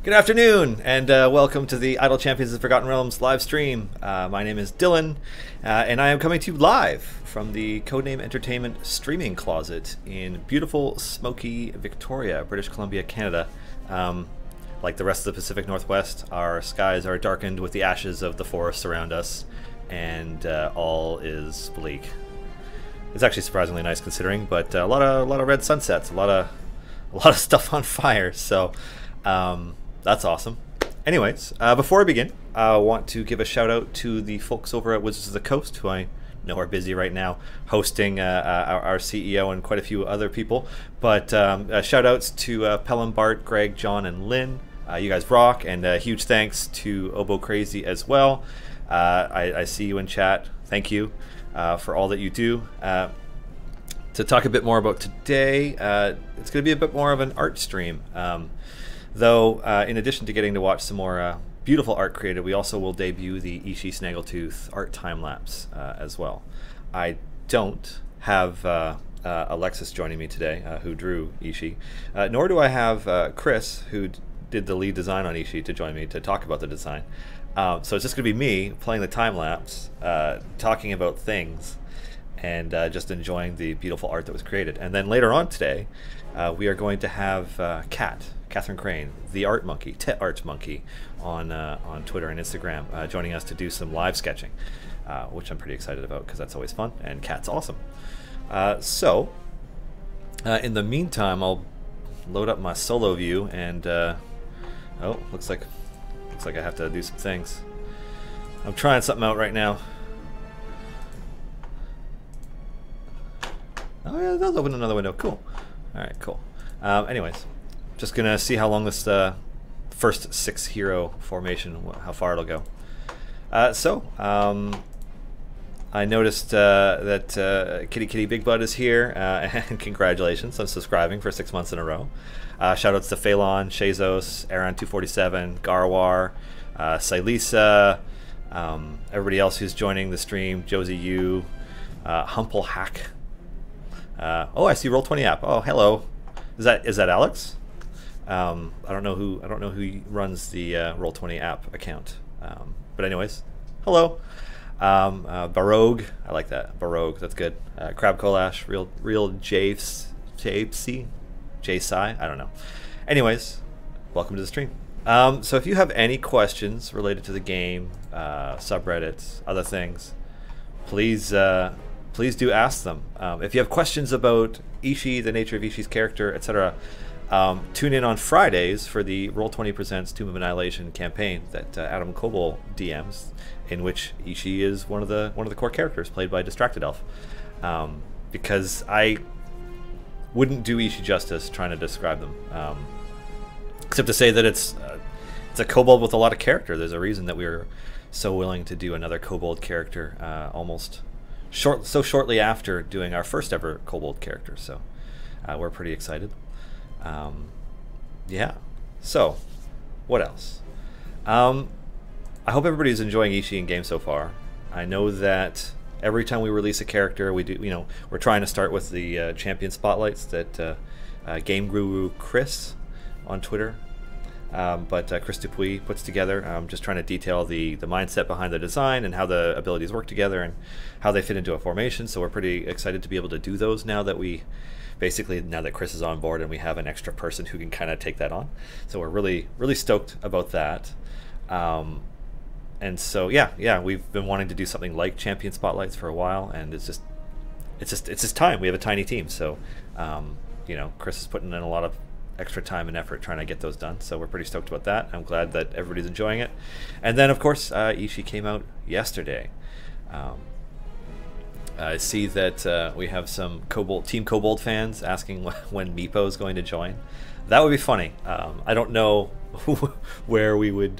Good afternoon, and welcome to the Idle Champions of Forgotten Realms live stream. My name is Dylan, and I am coming to you live from the Codename Entertainment streaming closet in beautiful, smoky Victoria, British Columbia, Canada. Like the rest of the Pacific Northwest, our skies are darkened with the ashes of the forests around us, and all is bleak. It's actually surprisingly nice considering, but a lot of red sunsets, a lot of stuff on fire. So. That's awesome. Anyways, before I begin, I want to give a shout out to the folks over at Wizards of the Coast, who I know are busy right now hosting our CEO and quite a few other people. But shout outs to Pelham, Bart, Greg, John, and Lynn. You guys rock, and huge thanks to Obo Crazy as well. I see you in chat. Thank you for all that you do. To talk a bit more about today, it's going to be a bit more of an art stream. Though, in addition to getting to watch some more beautiful art created, we also will debut the Ishii Snaggletooth art time-lapse as well. I don't have Alexis joining me today, who drew Ishii, nor do I have Chris, who did the lead design on Ishii, to join me to talk about the design. So it's just going to be me playing the time-lapse, talking about things, and just enjoying the beautiful art that was created. And then later on today, we are going to have Catherine Crane, the art monkey, Art Monkey, on Twitter and Instagram, joining us to do some live sketching, which I'm pretty excited about because that's always fun, and Cat's awesome. So, in the meantime, I'll load up my solo view, and oh, looks like I have to do some things. I'm trying something out right now. Oh yeah, that'll open another window. Cool. All right, cool. Anyways. Just gonna see how long this first 6 hero formation, how far it'll go. I noticed that Kitty Big Bud is here, and congratulations on subscribing for 6 months in a row. Shoutouts to Phelan, Shazos, Aaron247, Garwar, Silisa, everybody else who's joining the stream, Josie Yu, Humple Hack. Oh, I see Roll20 app. Oh, hello. Is that Alex? I don't know who runs the Roll20 app account, but anyways, hello. Barogue, I like that. Barogue, that's good. Crab Kolash, real Japesy, I don't know. Anyways, welcome to the stream. So if you have any questions related to the game, subreddits, other things, please do ask them. If you have questions about Ishii, the nature of Ishii's character, etc., tune in on Fridays for the Roll20 Presents Tomb of Annihilation campaign that Adam Coble DMs, in which Ishii is one of the core characters, played by Distracted Elf. Because I wouldn't do Ishii justice trying to describe them, except to say that it's a kobold with a lot of character. There's a reason that we were so willing to do another kobold character almost so shortly after doing our first ever kobold character. So we're pretty excited. Yeah. So, what else? I hope everybody's enjoying Ishii in game so far. I know that every time we release a character, we do. We're trying to start with the champion spotlights that Game Guru Chris on Twitter, but Chris Dupuis puts together. Just trying to detail the mindset behind the design and how the abilities work together and how they fit into a formation. So we're pretty excited to be able to do those now that now that Chris is on board and we have an extra person who can kind of take that on. So we're really stoked about that. And so yeah, we've been wanting to do something like champion spotlights for a while, and it's just time. We have a tiny team, so Chris is putting in a lot of extra time and effort trying to get those done. So we're pretty stoked about that. I'm glad that everybody's enjoying it. And then of course Ishii came out yesterday. I see that we have some Team Kobold fans asking when Meepo is going to join. That would be funny. I don't know where we would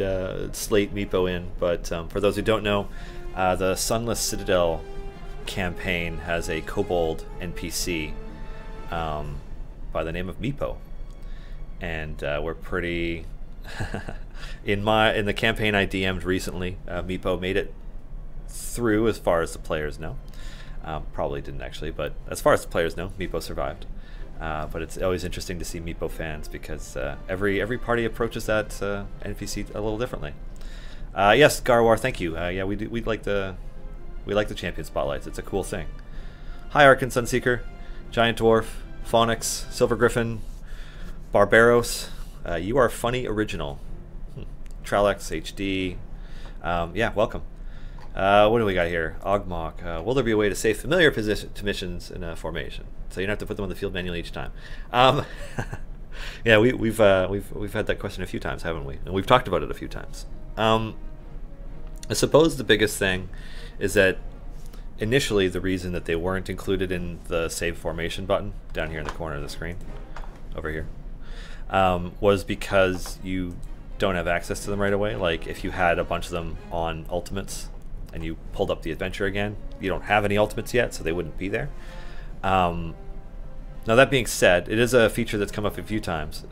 slate Meepo in, but for those who don't know, the Sunless Citadel campaign has a Kobold NPC by the name of Meepo, and we're pretty in the campaign I DM'd recently. Meepo made it through as far as the players know. Probably didn't actually, but as far as the players know, Meepo survived. But it's always interesting to see Meepo fans because every party approaches that NPC a little differently. Yes, Garwar, thank you. Yeah, we like the champion spotlights. It's a cool thing. Hi, Arkan Sunseeker, Giant Dwarf, Phonix, Silver Griffin, Barbaros. You are funny original. Tralex HD. Yeah, welcome. What do we got here? Ogmok. Will there be a way to save familiar missions in a formation, so you don't have to put them on the field manually each time? Yeah, we've had that question a few times, haven't we? And we've talked about it a few times. I suppose the biggest thing is that initially the reason that they weren't included in the save formation button down here in the corner of the screen, over here, was because you don't have access to them right away. Like if you had a bunch of them on ultimates and you pulled up the adventure again, you don't have any ultimates yet, so they wouldn't be there. Now that being said, it is a feature that's come up a few times.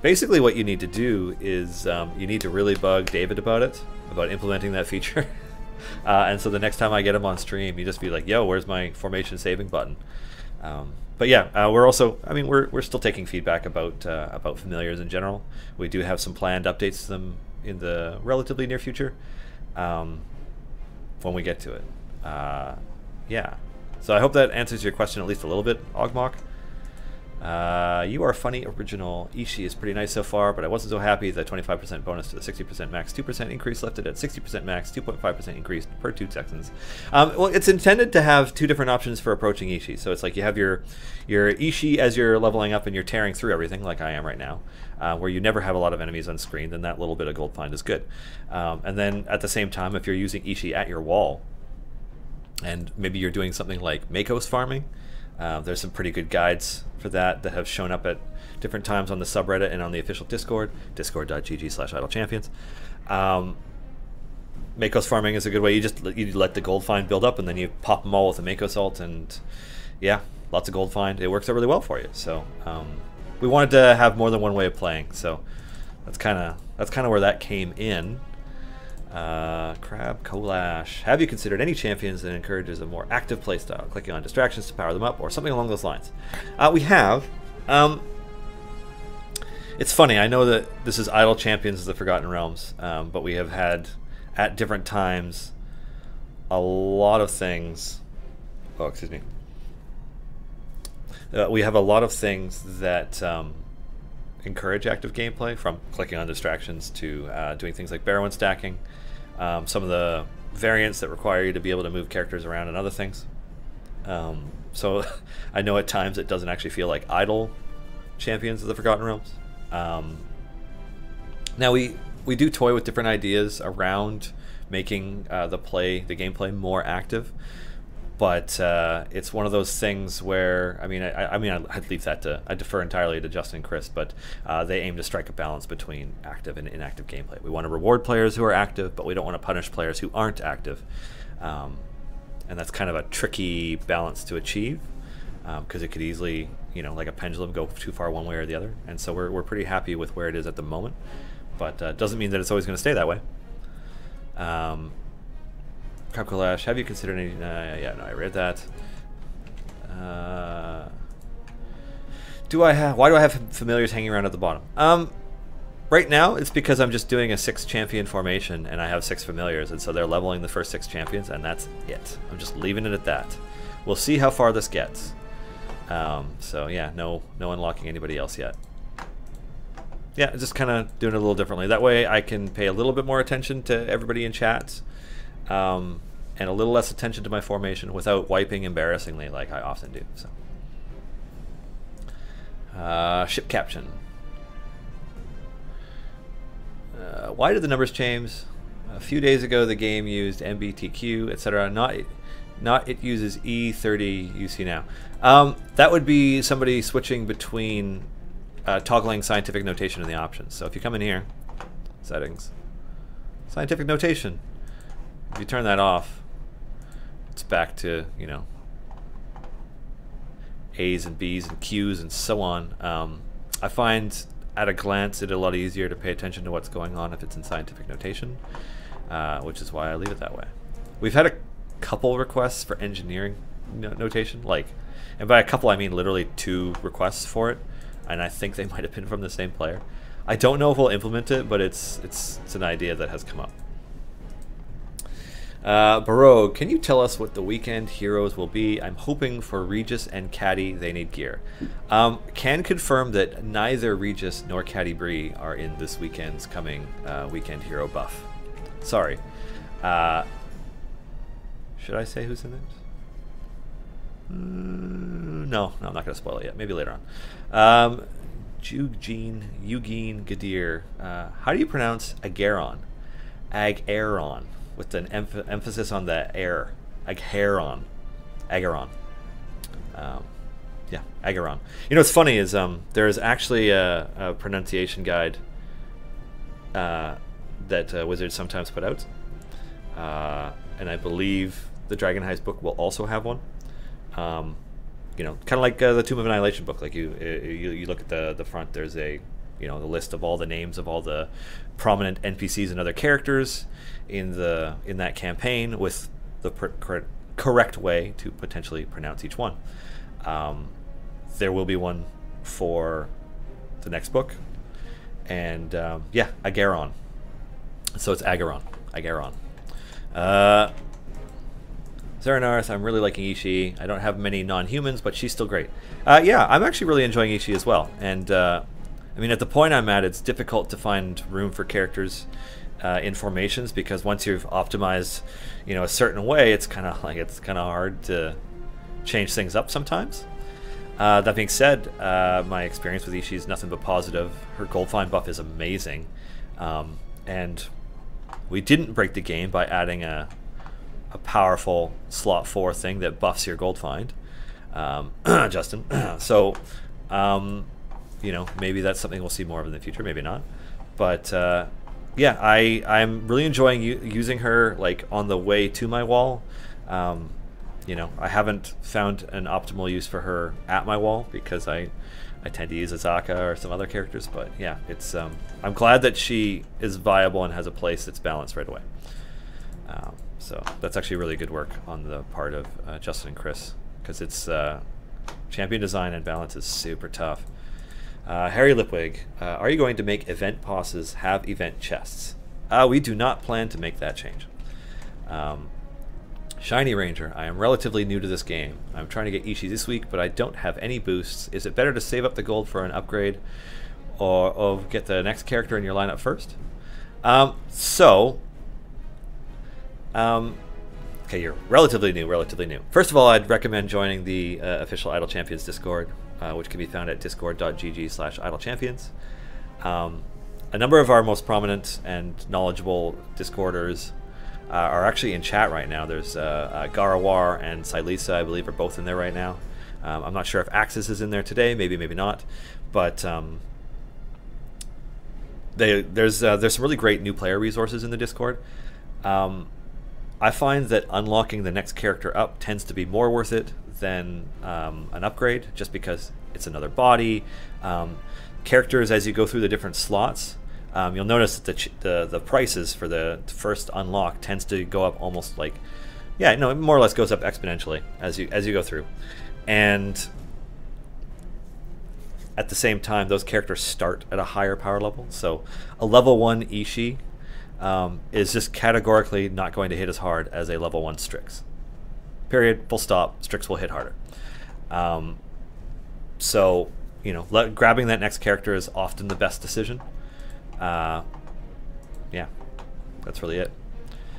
Basically what you need to do is you need to really bug David about it, about implementing that feature. And so the next time I get him on stream, you just be like, yo, where's my formation saving button? But yeah, we're also, I mean, we're still taking feedback about familiars in general. We do have some planned updates to them in the relatively near future, when we get to it. Yeah. So I hope that answers your question at least a little bit, Ogmok. You are funny original. Ishii is pretty nice so far, but I wasn't so happy. The 25% bonus to the 60% max 2% increase left it at 60% max 2.5% increase per 2 seconds. Well, it's intended to have two different options for approaching Ishii. So it's like you have your Ishii as you're leveling up and you're tearing through everything, like I am right now, where you never have a lot of enemies on screen. Then that little bit of gold find is good. And then at the same time, if you're using Ishii at your wall, and maybe you're doing something like Makos farming. There's some pretty good guides for that have shown up at different times on the subreddit and on the official Discord, discord.gg/idlechampions. Makos farming is a good way. You let the gold find build up and then you pop them all with a Makos ult, and yeah, lots of gold find. It works out really well for you. So we wanted to have more than one way of playing. So that's kind of where that came in. Crab Kolash. Have you considered any champions that encourages a more active playstyle, clicking on distractions to power them up, or something along those lines? We have. It's funny, I know that this is Idle Champions of the Forgotten Realms, but we have had, at different times, a lot of things. Oh, excuse me. We have a lot of things that encourage active gameplay, from clicking on distractions to doing things like Barrow and stacking. Some of the variants that require you to be able to move characters around and other things. So I know at times it doesn't actually feel like Idle Champions of the Forgotten Realms. Now we do toy with different ideas around making the gameplay more active. But it's one of those things where, I'd leave that to, I defer entirely to Justin and Chris, but they aim to strike a balance between active and inactive gameplay. We want to reward players who are active, but we don't want to punish players who aren't active. And that's kind of a tricky balance to achieve, because it could easily, like a pendulum, go too far one way or the other. And so we're pretty happy with where it is at the moment, but doesn't mean that it's always going to stay that way. Kalash, have you considered any? Yeah, no, I read that. Why do I have familiars hanging around at the bottom? Right now, it's because I'm just doing a 6 champion formation, and I have 6 familiars, and so they're leveling the first 6 champions, and that's it. I'm just leaving it at that. We'll see how far this gets. So yeah, no unlocking anybody else yet. Yeah, just kind of doing it a little differently. That way, I can pay a little bit more attention to everybody in chat. And a little less attention to my formation without wiping embarrassingly like I often do. So, ship caption. Why did the numbers change? A few days ago, the game used MBTQ, etc. Not it uses E30 UC now. That would be somebody switching between toggling scientific notation in the options. So if you come in here, settings, scientific notation. If you turn that off, it's back to, A's and B's and Q's and so on. I find at a glance it's a lot easier to pay attention to what's going on if it's in scientific notation, which is why I leave it that way. We've had a couple requests for engineering notation. Like, and by a couple I mean literally 2 requests for it, and I think they might have been from the same player. I don't know if we'll implement it, but it's an idea that has come up. Baroque, can you tell us what the weekend heroes will be? I'm hoping for Regis and Caddy. They need gear. Can confirm that neither Regis nor Caddy Bree are in this weekend's coming weekend hero buff. Sorry. Should I say who's in it? No, I'm not going to spoil it yet. Maybe later on. Eugene Gadir. How do you pronounce Agaron? Agaron, with an emphasis on the air. Agaron. Agaron. Yeah, Agaron. You know what's funny is there's actually a pronunciation guide that Wizards sometimes put out. And I believe the Dragon Heist book will also have one. You know, kind of like the Tomb of Annihilation book. Like you look at the front. There's a the list of all the names of all the prominent NPCs and other characters in that campaign with the correct way to potentially pronounce each one. There will be one for the next book, and yeah, Agaron. So it's Agaron. Zaranarth, I'm really liking Ishii. I don't have many non-humans, but she's still great. Yeah, I'm actually really enjoying Ishii as well. And I mean, at the point I'm at, it's difficult to find room for characters in formations, because once you've optimized, a certain way, it's kind of hard to change things up sometimes. That being said, my experience with Ishii is nothing but positive. Her gold find buff is amazing, and we didn't break the game by adding a powerful slot 4 thing that buffs your gold find, Justin. So, maybe that's something we'll see more of in the future, maybe not. But yeah, I'm really enjoying using her like on the way to my wall. I haven't found an optimal use for her at my wall because I tend to use Azaka or some other characters. But yeah, it's I'm glad that she is viable and has a place that's balanced right away. So that's actually really good work on the part of Justin and Chris, because it's champion design and balance is super tough. Harry Lipwig, are you going to make event passes have event chests? We do not plan to make that change. Shiny Ranger, I am relatively new to this game. I'm trying to get Ishii this week, but I don't have any boosts. Is it better to save up the gold for an upgrade or get the next character in your lineup first? Okay, you're relatively new. First of all, I'd recommend joining the official Idle Champions Discord, which can be found at discord.gg/idlechampions. A number of our most prominent and knowledgeable Discorders are actually in chat right now. There's Garawar and Silisa, I believe, are both in there right now. I'm not sure if Axis is in there today, maybe not, but there's some really great new player resources in the Discord. I find that unlocking the next character up tends to be more worth it than an upgrade, just because it's another body. Characters, as you go through the different slots, you'll notice that the prices for the first unlock tends to go up almost like, it more or less goes up exponentially as you go through. And at the same time, those characters start at a higher power level. So a level 1 Ishii is just categorically not going to hit as hard as a level 1 Strix. Period. Full stop. Strix will hit harder. So, grabbing that next character is often the best decision. Yeah, that's really it.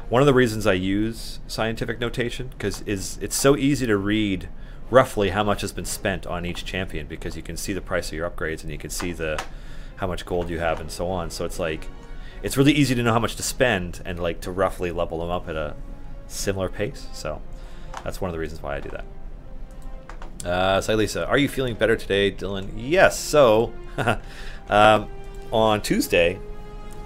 One of the reasons I use scientific notation, because it's so easy to read roughly how much has been spent on each champion, because you can see the price of your upgrades and you can see how much gold you have and so on. So it's like, it's really easy to know how much to spend and like to roughly level them up at a similar pace. So that's one of the reasons why I do that. Silisa, are you feeling better today, Dylan? Yes. So on Tuesday,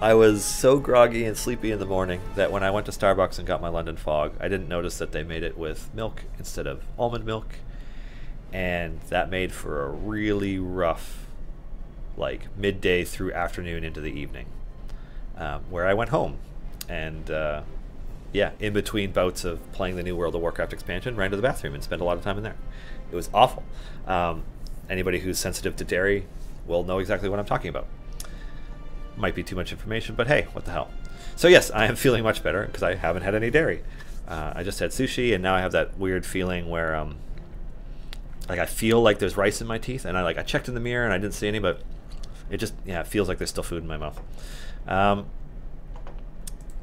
I was so groggy and sleepy in the morning that when I went to Starbucks and got my London Fog, I didn't notice that they made it with milk instead of almond milk. And that made for a really rough, like, midday through afternoon into the evening, where I went home and yeah, in between bouts of playing the new World of Warcraft expansion, ran to the bathroom and spent a lot of time in there. It was awful. Anybody who's sensitive to dairy will know exactly what I'm talking about. Might be too much information, but hey, what the hell. So yes, I am feeling much better because I haven't had any dairy. I just had sushi, and now I have that weird feeling where like I feel like there's rice in my teeth, and I checked in the mirror and I didn't see any, but it just, yeah, it feels like there's still food in my mouth.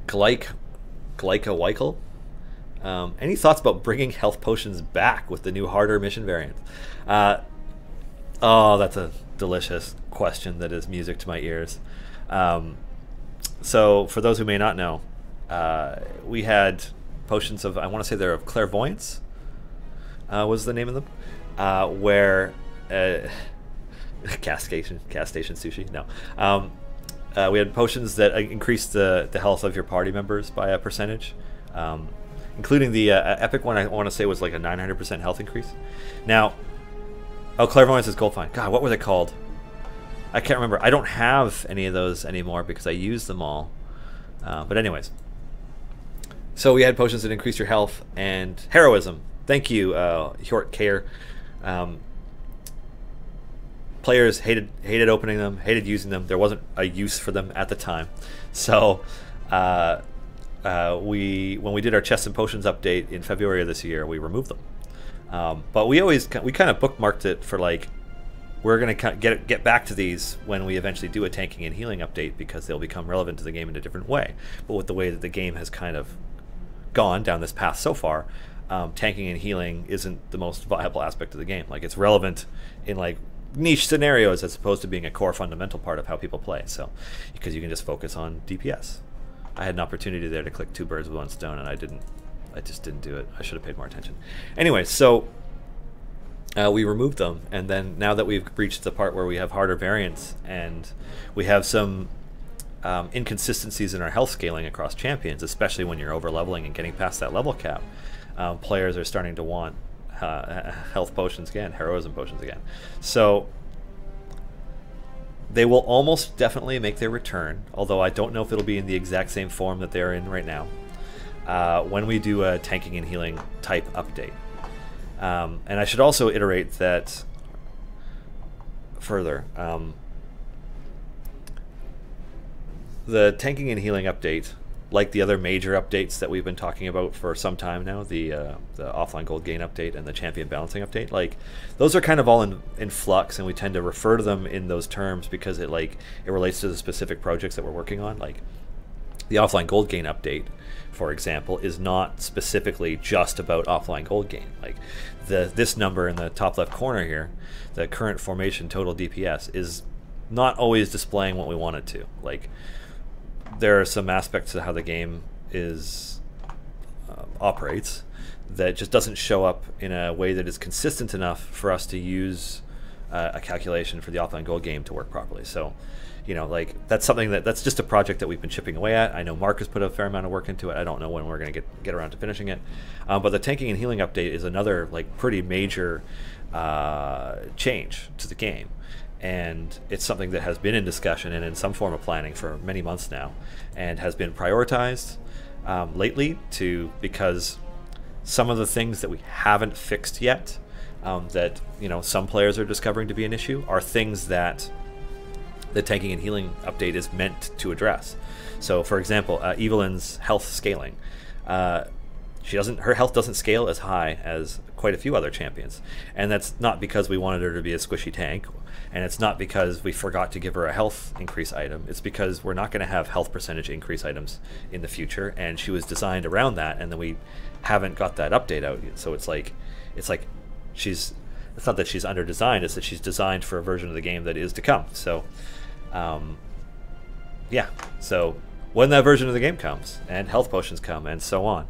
Glyca any thoughts about bringing health potions back with the new harder mission variant? Oh, that's a delicious question that is music to my ears. So for those who may not know, we had potions of, I want to say they're of clairvoyance, was the name of them, where gas station sushi, no. We had potions that increased the health of your party members by a percentage, including the epic one. I want to say was like a 900% health increase. Now, oh, clairvoyance is gold fine. God, what were they called? I can't remember. I don't have any of those anymore because I used them all. But anyways, so we had potions that increased your health and heroism. Thank you, Hjort Care. Players hated opening them, hated using them. There wasn't a use for them at the time. So when we did our chests and potions update in February of this year, we removed them. But we kind of bookmarked it for like, we're going to get back to these when we eventually do a tanking and healing update, because they'll become relevant to the game in a different way. But with the way that the game has kind of gone down this path so far, tanking and healing isn't the most viable aspect of the game. Like, it's relevant in like niche scenarios as opposed to being a core fundamental part of how people play. So, because you can just focus on DPS. I had an opportunity there to click 2 birds with 1 stone, and I just didn't do it. I should have paid more attention. Anyway, so we removed them, and then now that we've reached the part where we have harder variants and we have some inconsistencies in our health scaling across champions, especially when you're over leveling and getting past that level cap, players are starting to want health potions again, heroism potions again. So they will almost definitely make their return, although I don't know if it'll be in the exact same form that they're in right now, when we do a tanking and healing type update. And I should also iterate that further. The tanking and healing update, like the other major updates that we've been talking about for some time now, the offline gold gain update and the champion balancing update, like those are kind of all in flux, and we tend to refer to them in those terms because it relates to the specific projects that we're working on. Like the offline gold gain update, for example, is not specifically just about offline gold gain. Like this number in the top left corner here, the current formation total DPS, is not always displaying what we want it to. Like, there are some aspects to how the game operates that just doesn't show up in a way that is consistent enough for us to use a calculation for the offline gold game to work properly. So, you know, like, that's something that's just a project that we've been chipping away at. I know Mark has put a fair amount of work into it. I don't know when we're going to get around to finishing it. But the tanking and healing update is another like pretty major change to the game. And it's something that has been in discussion and in some form of planning for many months now, and has been prioritized lately because some of the things that we haven't fixed yet, that, you know, some players are discovering to be an issue, are things that the tanking and healing update is meant to address. So, for example, Evelyn's health scaling. Her health doesn't scale as high as quite a few other champions, and that's not because we wanted her to be a squishy tank, and it's not because we forgot to give her a health increase item. It's because we're not going to have health percentage increase items in the future, and she was designed around that, and then we haven't got that update out yet. So it's like it's not that she's under designed, it's that she's designed for a version of the game that is to come. So yeah, so when that version of the game comes and health potions come and so on,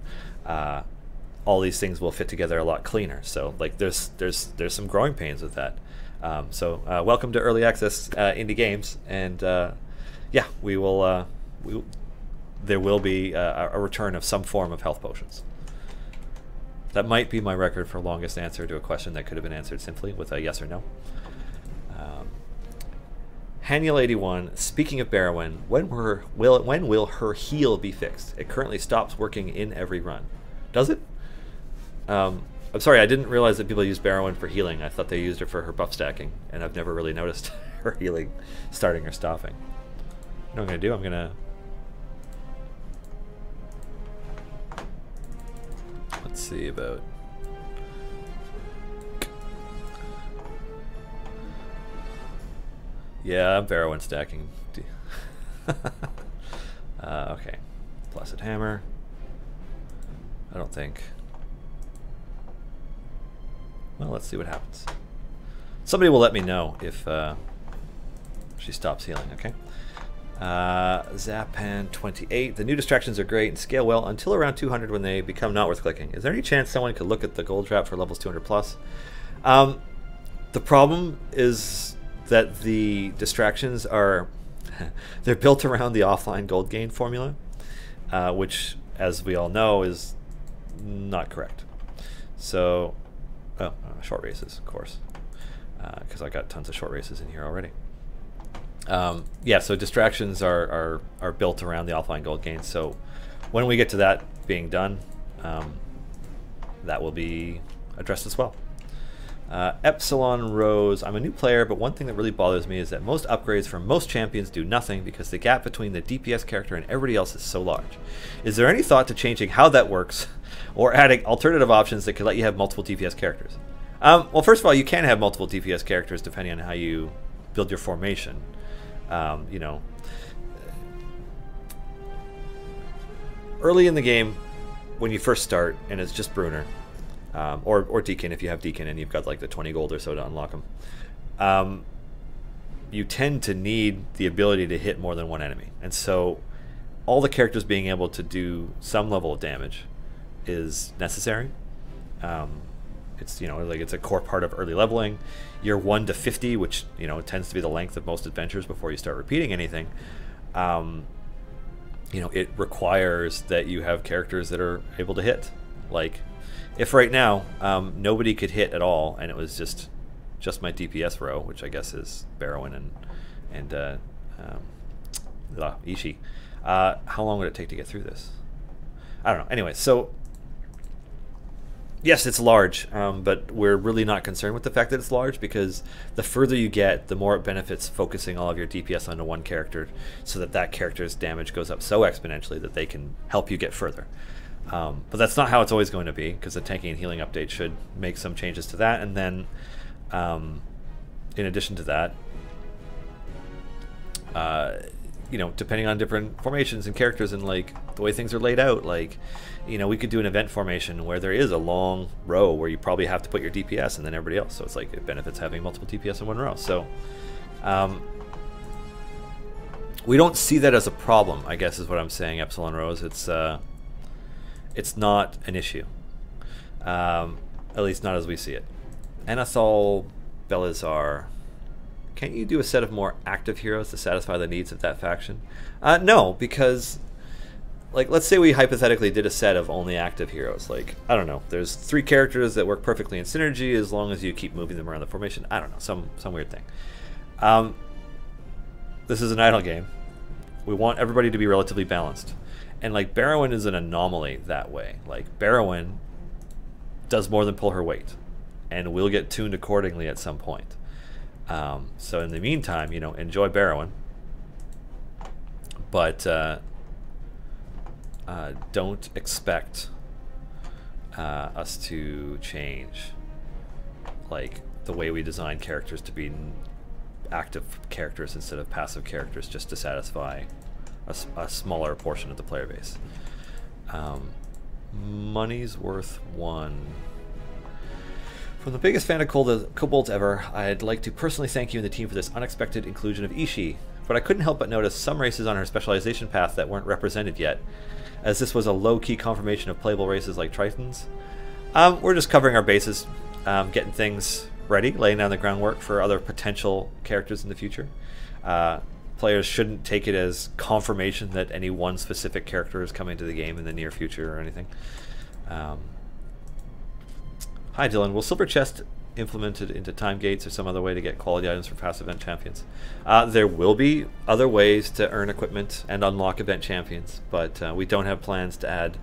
all these things will fit together a lot cleaner. So like there's some growing pains with that. So welcome to early access indie games, and yeah, there will be a return of some form of health potions. That might be my record for longest answer to a question that could have been answered simply with a yes or no. Haniel81, speaking of Barrowin, when will her heal be fixed? It currently stops working in every run. Does it? I'm sorry, I didn't realize that people use Barrowin for healing. I thought they used her for her buff stacking, and I've never really noticed her healing starting or stopping. You know what I'm going to do? I'm going to... Let's see about... Yeah, I'm Barrowin stacking. Okay. Blessed Hammer. I don't think... Well, let's see what happens. Somebody will let me know if she stops healing, okay? Zapan 28. The new distractions are great and scale well until around 200 when they become not worth clicking. Is there any chance someone could look at the gold trap for levels 200 plus? The problem is that the distractions are they're built around the offline gold gain formula, which, as we all know, is not correct. So, short races, of course, because I got tons of short races in here already. Yeah, so distractions are built around the offline gold gain. So when we get to that being done, that will be addressed as well. Epsilon Rose, I'm a new player, but one thing that really bothers me is that most upgrades for most champions do nothing because the gap between the DPS character and everybody else is so large. Is there any thought to changing how that works, or adding alternative options that could let you have multiple DPS characters? Well, first of all, you can have multiple DPS characters depending on how you build your formation. You know, early in the game, when you first start, and it's just Bruner, or Deacon if you have Deacon and you've got like the 20 gold or so to unlock them, you tend to need the ability to hit more than one enemy, and so all the characters being able to do some level of damage is necessary. It's, you know, like it's a core part of early leveling. You're 1 to 50, which, you know, tends to be the length of most adventures before you start repeating anything. You know, it requires that you have characters that are able to hit. Like, if right now nobody could hit at all, and it was just my DPS row, which I guess is Barrowin and Ishii, how long would it take to get through this? I don't know. Anyway, so yes, it's large, but we're really not concerned with the fact that it's large, because the further you get, the more it benefits focusing all of your DPS onto one character, so that that character's damage goes up so exponentially that they can help you get further. But that's not how it's always going to be, because the tanking and healing update should make some changes to that, and then in addition to that, you know, depending on different formations and characters and like the way things are laid out, like, you know, we could do an event formation where there is a long row where you probably have to put your DPS and then everybody else. So it's like it benefits having multiple DPS in one row. So we don't see that as a problem, I guess is what I'm saying, Epsilon Rose. It's not an issue, at least not as we see it. Anathol Belazar. Can't you do a set of more active heroes to satisfy the needs of that faction? No, because, like, let's say we hypothetically did a set of only active heroes. Like, I don't know, there's 3 characters that work perfectly in synergy as long as you keep moving them around the formation. I don't know, some weird thing. This is an idle game. We want everybody to be relatively balanced. And, like, Barrowin is an anomaly that way. Like, Barrowin does more than pull her weight, and will get tuned accordingly at some point. So in the meantime, you know, enjoy Barrowin, but don't expect us to change, like, the way we design characters to be active characters instead of passive characters, just to satisfy a smaller portion of the player base. Money's worth 1. From the biggest fan of kobolds ever, I'd like to personally thank you and the team for this unexpected inclusion of Ishii, but I couldn't help but notice some races on her specialization path that weren't represented yet, as this was a low-key confirmation of playable races like Tritons. We're just covering our bases, getting things ready, laying down the groundwork for other potential characters in the future. Players shouldn't take it as confirmation that any one specific character is coming to the game in the near future or anything. Hi Dylan, will Silver Chest implemented into time gates or some other way to get quality items for past event champions. There will be other ways to earn equipment and unlock event champions, but we don't have plans to add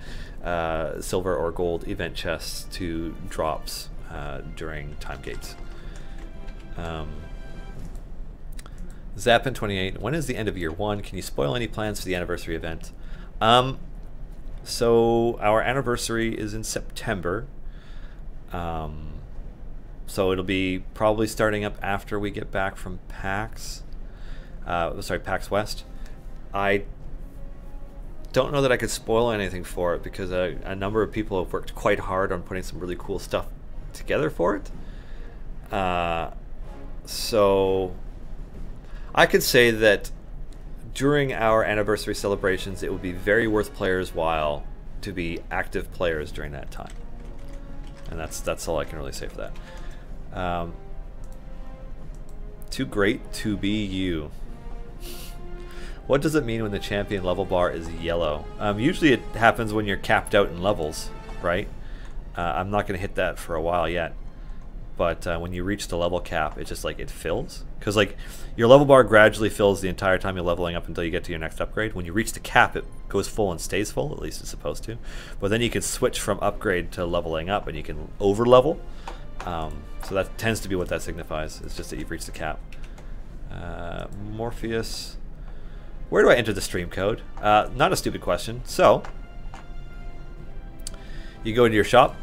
silver or gold event chests to drops during time gates. Zappin28, when is the end of year 1? Can you spoil any plans for the anniversary event? So our anniversary is in September. So it'll be probably starting up after we get back from PAX. PAX West. I don't know that I could spoil anything for it because a number of people have worked quite hard on putting some really cool stuff together for it. So I could say that during our anniversary celebrations, it would be very worth players' while to be active players during that time. And that's all I can really say for that. Too great to be you. What does it mean when the champion level bar is yellow? Usually it happens when you're capped out in levels, right? I'm not going to hit that for a while yet. But when you reach the level cap, it's just like it fills. Because like your level bar gradually fills the entire time you're leveling up until you get to your next upgrade. When you reach the cap, it goes full and stays full, at least it's supposed to. But then you can switch from upgrade to leveling up and you can over level. So that tends to be what that signifies. It's just that you've reached the cap. Morpheus. Where do I enter the stream code? Not a stupid question. So you go into your shop.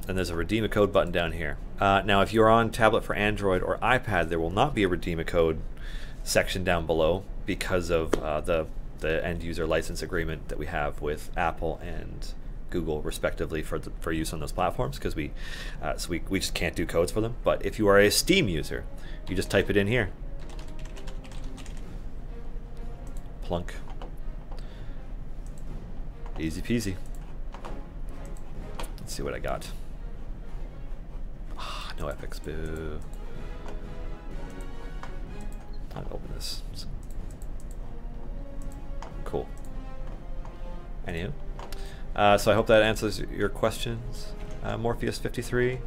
And there's a redeem a code button down here. Now if you're on tablet for Android or iPad, there will not be a redeem a code section down below because of the end user license agreement that we have with Apple and Google respectively for use on those platforms, because we just can't do codes for them. But if you are a Steam user, you just type it in here. Plunk. Easy peasy. Let's see what I got. No epics, boo. I'll open this. Cool. Anywho. So I hope that answers your questions. Morpheus53.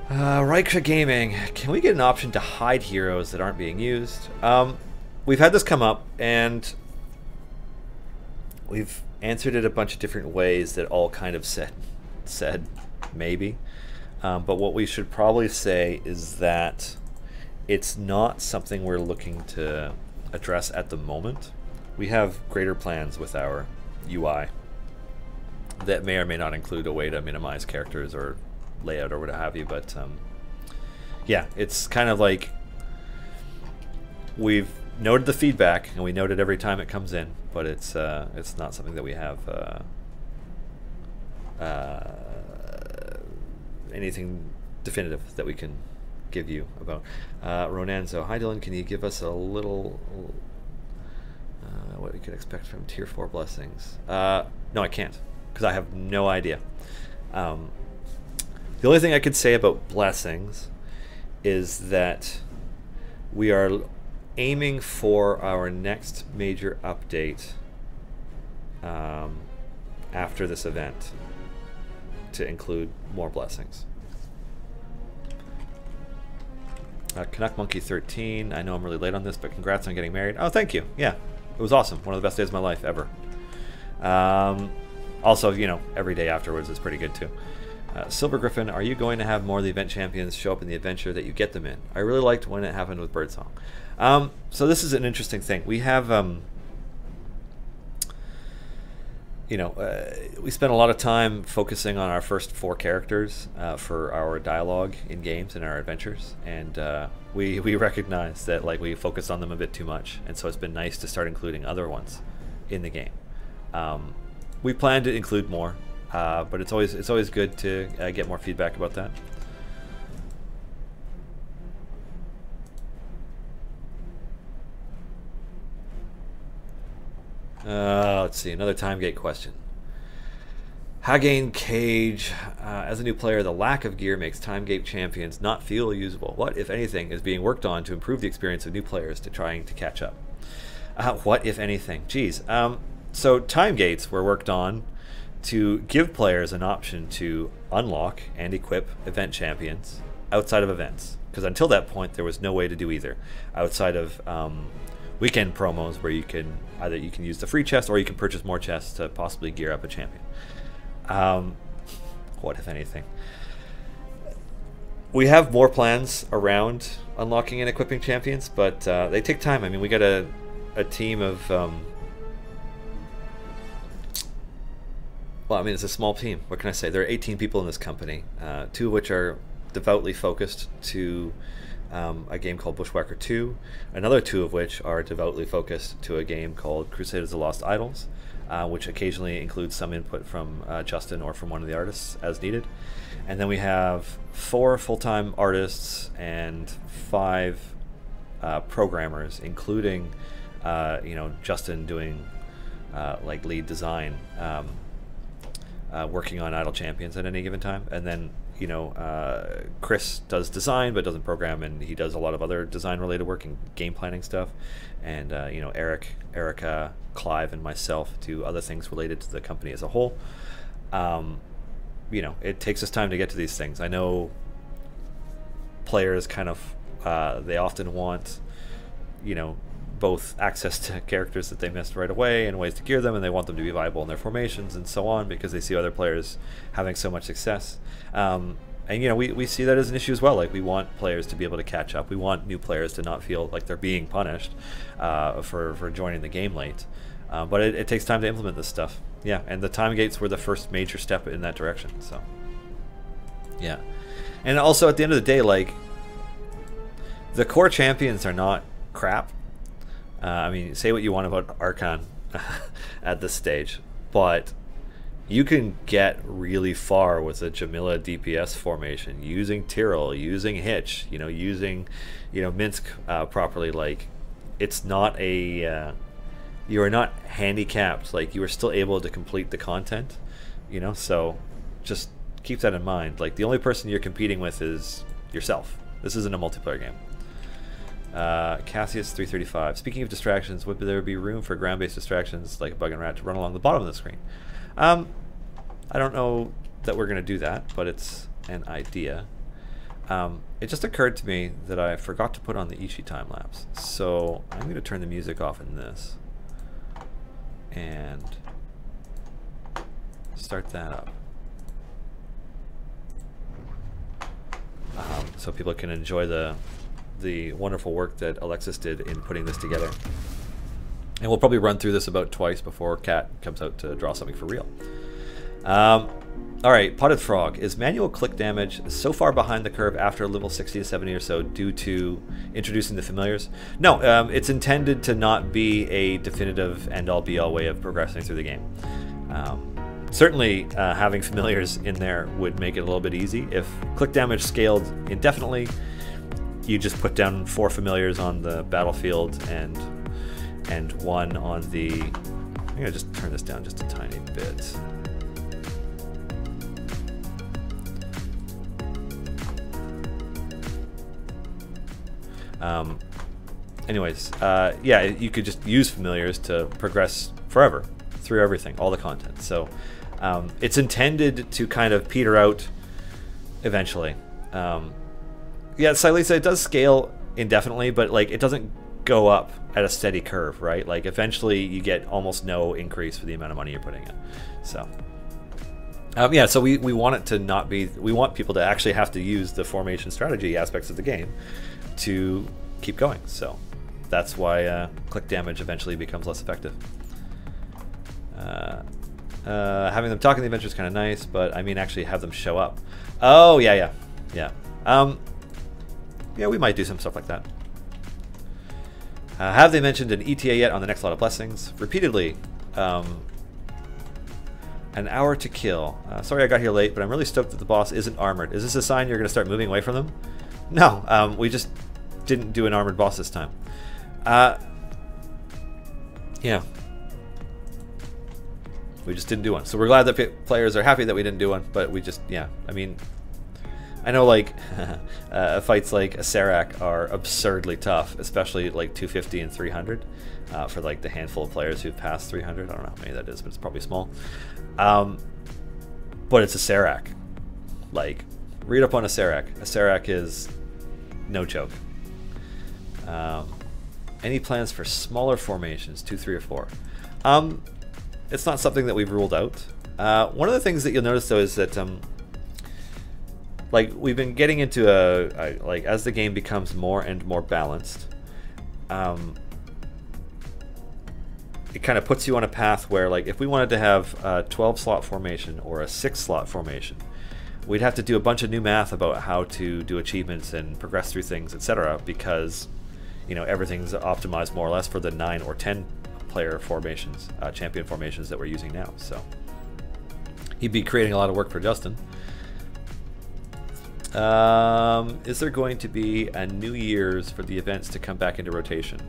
Reicha Gaming. Can we get an option to hide heroes that aren't being used? We've had this come up, and we've answered it a bunch of different ways that all kind of said maybe. But what we should probably say is that it's not something we're looking to address at the moment. We have greater plans with our UI that may or may not include a way to minimize characters or layout or what have you, but yeah, it's kind of like we've noted the feedback and we note it every time it comes in, but it's not something that we have anything definitive that we can give you about. Ronanzo, hi Dylan, can you give us a little what we could expect from tier 4 blessings? No, I can't, because I have no idea. The only thing I could say about blessings is that we are aiming for our next major update after this event to include more blessings. Canuck Monkey 13, I know I'm really late on this, but congrats on getting married. Oh, thank you. Yeah, it was awesome. One of the best days of my life ever. Also, you know, every day afterwards is pretty good too. Silver Griffin, are you going to have more of the event champions show up in the adventure that you get them in? I really liked when it happened with Birdsong. So this is an interesting thing. We have you know, we spent a lot of time focusing on our first 4 characters for our dialogue in games and our adventures, and we recognize that like we focused on them a bit too much, and so it's been nice to start including other ones in the game. We plan to include more, but it's always good to get more feedback about that. Let's see, another time gate question. Hagain Cage, as a new player, the lack of gear makes time gate champions not feel usable. What, if anything, is being worked on to improve the experience of new players to trying to catch up? What, if anything? Geez. So time gates were worked on to give players an option to unlock and equip event champions outside of events. Because until that point, there was no way to do either. Outside of weekend promos where you can either use the free chest or you can purchase more chests to possibly gear up a champion. What if anything? We have more plans around unlocking and equipping champions, but they take time. I mean, we got a team of well, I mean, it's a small team. What can I say? There are 18 people in this company, 2 of which are devoutly focused to a game called Bushwhacker 2, another 2 of which are devoutly focused to a game called Crusaders of the Lost Idols, which occasionally includes some input from Justin or from one of the artists as needed. And then we have 4 full-time artists and 5 programmers, including Justin doing like lead design, working on Idle Champions at any given time. And then Chris does design but doesn't program, and he does a lot of other design related work and game planning stuff. And Erica, Clive, and myself do other things related to the company as a whole. It takes us time to get to these things. I know players kind of they often want both access to characters that they missed right away and ways to gear them, and they want them to be viable in their formations and so on, because they see other players having so much success. And we see that as an issue as well. Like, we want players to be able to catch up. We want new players to not feel like they're being punished for joining the game late. But it takes time to implement this stuff. Yeah, and the time gates were the first major step in that direction. So yeah, and also at the end of the day, like, the core champions are not crap. I mean, say what you want about Archon at this stage, but you can get really far with a Jamila DPS formation using Tyrell, using Hitch, using Minsk properly. Like, it's not a you are not handicapped. Like, you are still able to complete the content, so just keep that in mind. Like, the only person you're competing with is yourself. This isn't a multiplayer game. Cassius 335. Speaking of distractions, would there be room for ground-based distractions like a bug and rat to run along the bottom of the screen? I don't know that we're going to do that, but it's an idea. It just occurred to me that I forgot to put on the Ishii time-lapse, so I'm going to turn the music off in this and start that up, so people can enjoy the wonderful work that Alexis did in putting this together. And we'll probably run through this about twice before Kat comes out to draw something for real. Alright, Potted Frog. Is manual click damage so far behind the curve after level 60 to 70 or so due to introducing the familiars? No, it's intended to not be a definitive end-all be-all way of progressing through the game. Certainly having familiars in there would make it a little bit easy. If click damage scaled indefinitely, you just put down 4 familiars on the battlefield and 1 on the... I'm going to just turn this down just a tiny bit. Yeah, you could just use familiars to progress forever through everything, all the content. So it's intended to kind of peter out eventually. Yeah, Silisa, it does scale indefinitely, but like, it doesn't go up at a steady curve, right? Like, eventually you get almost no increase for the amount of money you're putting in. So yeah, so we want it to not be, we want people to actually have to use the formation strategy aspects of the game to keep going. So that's why click damage eventually becomes less effective. Having them talk in the adventure is kind of nice, but I mean actually have them show up. Oh, yeah. Yeah, we might do some stuff like that. Have they mentioned an ETA yet on the next lot of blessings? Repeatedly. An hour to kill. Sorry I got here late, but I'm really stoked that the boss isn't armored. Is this a sign you're going to start moving away from them? No, we just didn't do an armored boss this time. Yeah. We just didn't do one. So we're glad that players are happy that we didn't do one, but we just, yeah. I mean, I know, like, fights like a Serac are absurdly tough, especially like 250 and 300 for like the handful of players who've passed 300. I don't know how many that is, but it's probably small. But it's a Serac. Like, read up on a Serac. A Serac is no joke. Any plans for smaller formations, 2, 3, or 4? It's not something that we've ruled out. One of the things that you'll notice though is that like we've been getting into like as the game becomes more and more balanced, it kind of puts you on a path where, like, if we wanted to have a 12 slot formation or a 6 slot formation, we'd have to do a bunch of new math about how to do achievements and progress through things, etc., because, you know, everything's optimized more or less for the 9 or 10 player formations, champion formations that we're using now. So he'd be creating a lot of work for Justin. Is there going to be a New Year's for the events to come back into rotation?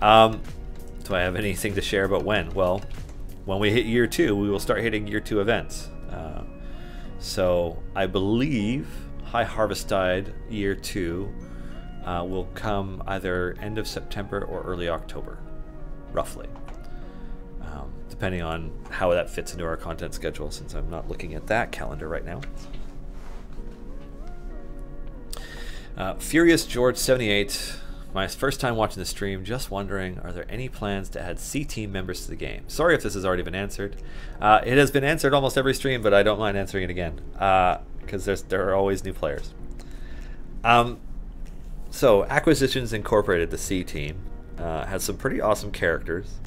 Do I have anything to share about when? Well, when we hit year 2, we will start hitting year 2 events. So I believe High Harvestide year 2 will come either end of September or early October, roughly. Depending on how that fits into our content schedule, since I'm not looking at that calendar right now. Furious George 78, my first time watching the stream, just wondering, are there any plans to add C-Team members to the game? Sorry if this has already been answered. It has been answered almost every stream, but I don't mind answering it again, because there are always new players. So, Acquisitions Incorporated, the C-Team, has some pretty awesome characters.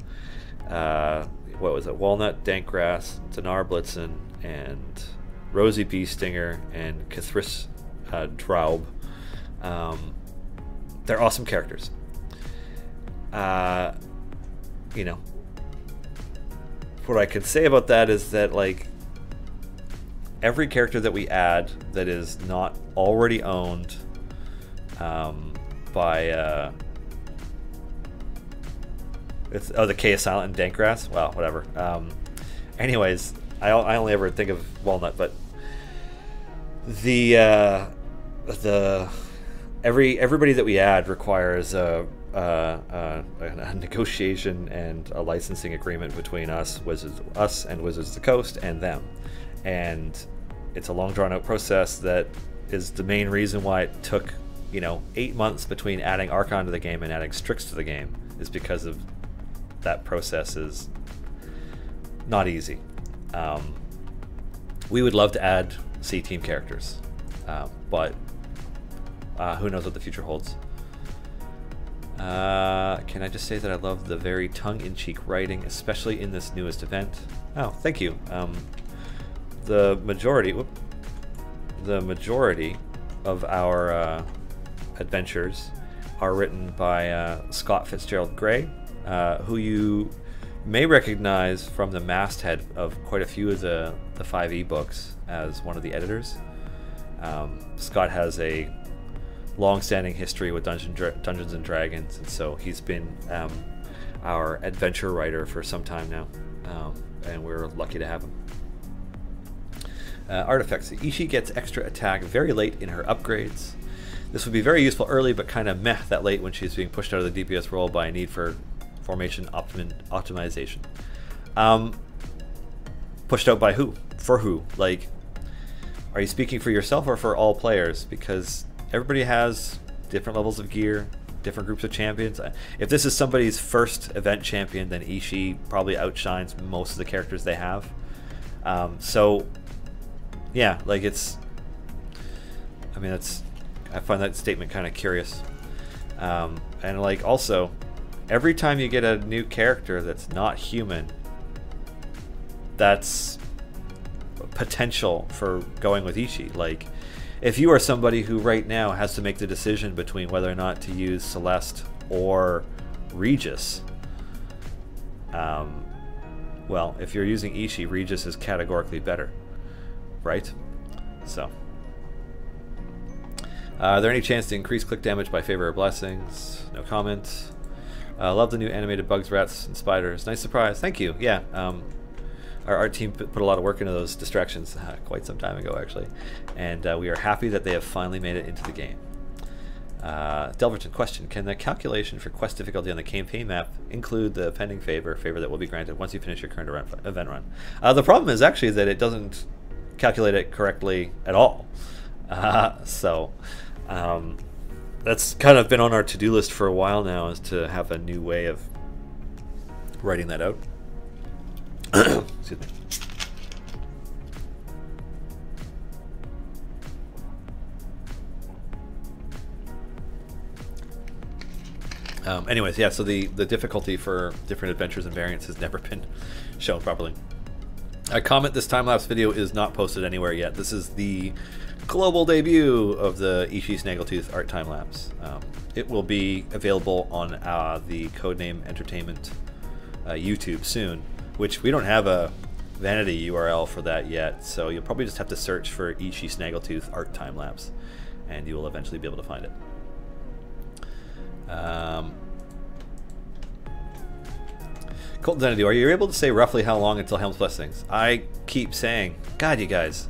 What was it? Walnut, Dankgrass, Dinar Blitzen, and Rosie Bee Stinger, and Cathris Draub. They're awesome characters. You know, what I can say about that is that, like, every character that we add that is not already owned by the K is silent and Dankgrass. Well, whatever. Anyways, I only ever think of Walnut, but everybody that we add requires a negotiation and a licensing agreement between us and Wizards of the Coast and them, and it's a long drawn out process that is the main reason why it took, you know, 8 months between adding Archon to the game and adding Strix to the game, is because of that process is not easy. We would love to add C-Team characters, but who knows what the future holds. Can I just say that I love the very tongue-in-cheek writing, especially in this newest event? Oh, thank you. The majority of our adventures are written by Scott Fitzgerald Gray, who you may recognize from the masthead of quite a few of the 5e books as one of the editors. Scott has a long-standing history with Dungeons and Dragons, and so he's been our adventure writer for some time now, and we're lucky to have him. Artifacts. Ishii gets extra attack very late in her upgrades. This would be very useful early, but kind of meh that late when she's being pushed out of the DPS role by a need for formation optimization. Pushed out by who? For who? Like, are you speaking for yourself or for all players? Because everybody has different levels of gear, different groups of champions. If this is somebody's first event champion, then Ishii probably outshines most of the characters they have. So, yeah, like it's... I mean, I find that statement kind of curious. And like also, every time you get a new character that's not human, that's potential for going with Ishii. Like, if you are somebody who right now has to make the decision between whether or not to use Celeste or Regis, well, if you're using Ishii, Regis is categorically better, right? So, are there any chance to increase click damage by favor or blessings? No comment. Love the new animated bugs, rats, and spiders. Nice surprise. Thank you. Yeah. our art team put a lot of work into those distractions quite some time ago, actually, and we are happy that they have finally made it into the game. Delverton, question: can the calculation for quest difficulty on the campaign map include the pending favor that will be granted once you finish your current event run? The problem is actually that it doesn't calculate it correctly at all. That's kind of been on our to-do list for a while now, is to have a new way of writing that out. Excuse me. Anyways, yeah, so the difficulty for different adventures and variants has never been shown properly. I comment this time-lapse video is not posted anywhere yet. This is the global debut of the Ishi Snaggletooth art time-lapse. It will be available on the Codename Entertainment YouTube soon, which we don't have a vanity URL for that yet, so you'll probably just have to search for Ishi Snaggletooth art time-lapse, and you will eventually be able to find it. Colton Zenadu, are you able to say roughly how long until Helm's Blessings? I keep saying, God, you guys.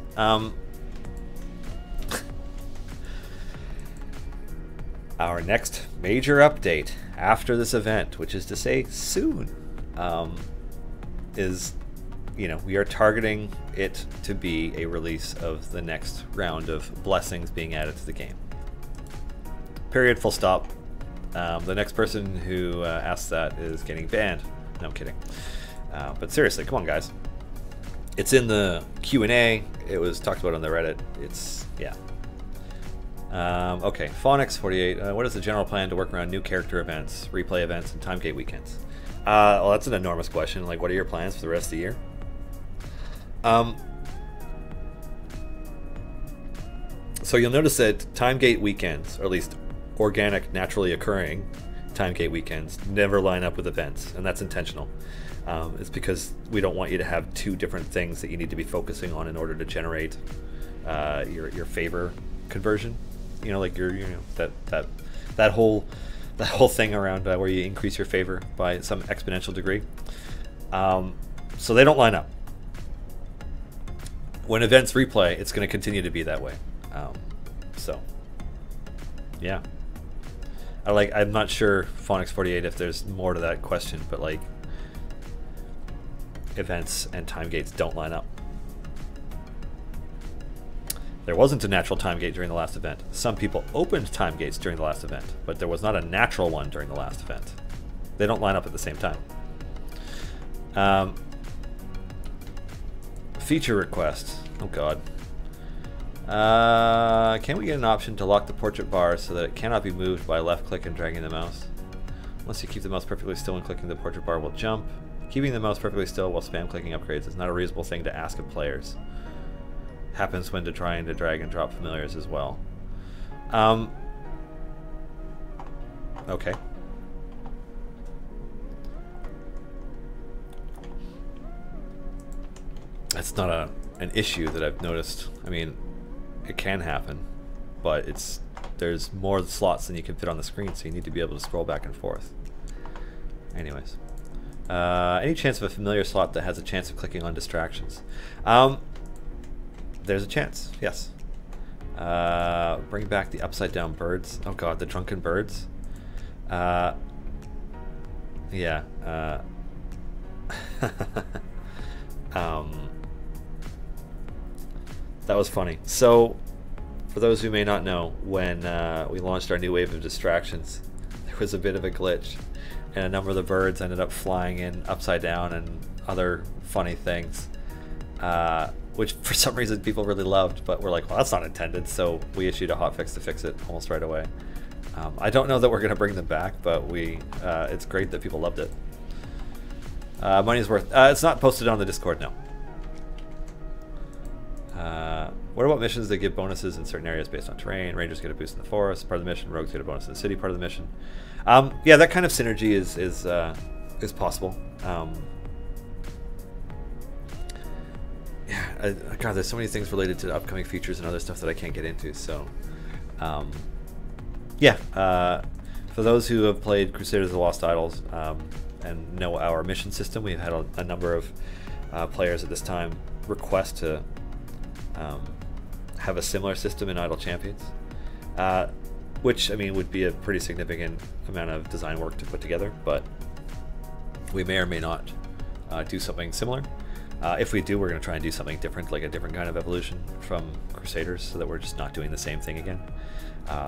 Our next major update after this event, which is to say soon, is, you know, we are targeting it to be a release of the next round of blessings being added to the game. Period, full stop. The next person who asks that is getting banned. No, I'm kidding. But seriously, come on, guys. It's in the Q&A. It was talked about on the Reddit. It's, yeah. Okay, Phonix48. What is the general plan to work around new character events, replay events, and Timegate weekends? Well, that's an enormous question. Like, what are your plans for the rest of the year? So you'll notice that Timegate weekends, or at least organic, naturally occurring Timegate weekends, never line up with events, and that's intentional. It's because we don't want you to have two different things that you need to be focusing on in order to generate your favor conversion. You know, like that whole thing around where you increase your favor by some exponential degree. So they don't line up. When events replay, it's going to continue to be that way. So, yeah. I'm not sure, Phonix48, if there's more to that question, but like, events and time gates don't line up. There wasn't a natural time gate during the last event. Some people opened time gates during the last event, but there was not a natural one during the last event. They don't line up at the same time. Feature request. Oh god. Can we get an option to lock the portrait bar so that it cannot be moved by left click and dragging the mouse? Once you keep the mouse perfectly still when clicking, the portrait bar will jump. Keeping the mouse perfectly still while spam clicking upgrades is not a reasonable thing to ask of players. Happens when trying to drag and drop familiars as well. Okay. That's not an issue that I've noticed. I mean, it can happen, but there's more slots than you can fit on the screen, so you need to be able to scroll back and forth. Anyways. Any chance of a familiar slot that has a chance of clicking on distractions? There's a chance, yes. Bring back the upside down birds. Oh god, the drunken birds. Yeah. That was funny. So, for those who may not know, when we launched our new wave of distractions, there was a bit of a glitch, and a number of the birds ended up flying in upside down and other funny things, which for some reason people really loved, but we're like, well, that's not intended, so we issued a hotfix to fix it almost right away. I don't know that we're going to bring them back, but it's great that people loved it. Money's worth. It's not posted on the Discord, no. What about missions that give bonuses in certain areas based on terrain? Rangers get a boost in the forest, part of the mission. Rogues get a bonus in the city, part of the mission. Yeah, that kind of synergy is possible. Yeah, God, there's so many things related to upcoming features and other stuff that I can't get into. So, yeah, for those who have played Crusaders of the Lost Idols and know our mission system, we've had a number of players at this time request to have a similar system in Idle Champions, which I mean would be a pretty significant amount of design work to put together, but we may or may not do something similar. If we do, we're going to try and do something different, like a different kind of evolution from Crusaders, so that we're just not doing the same thing again.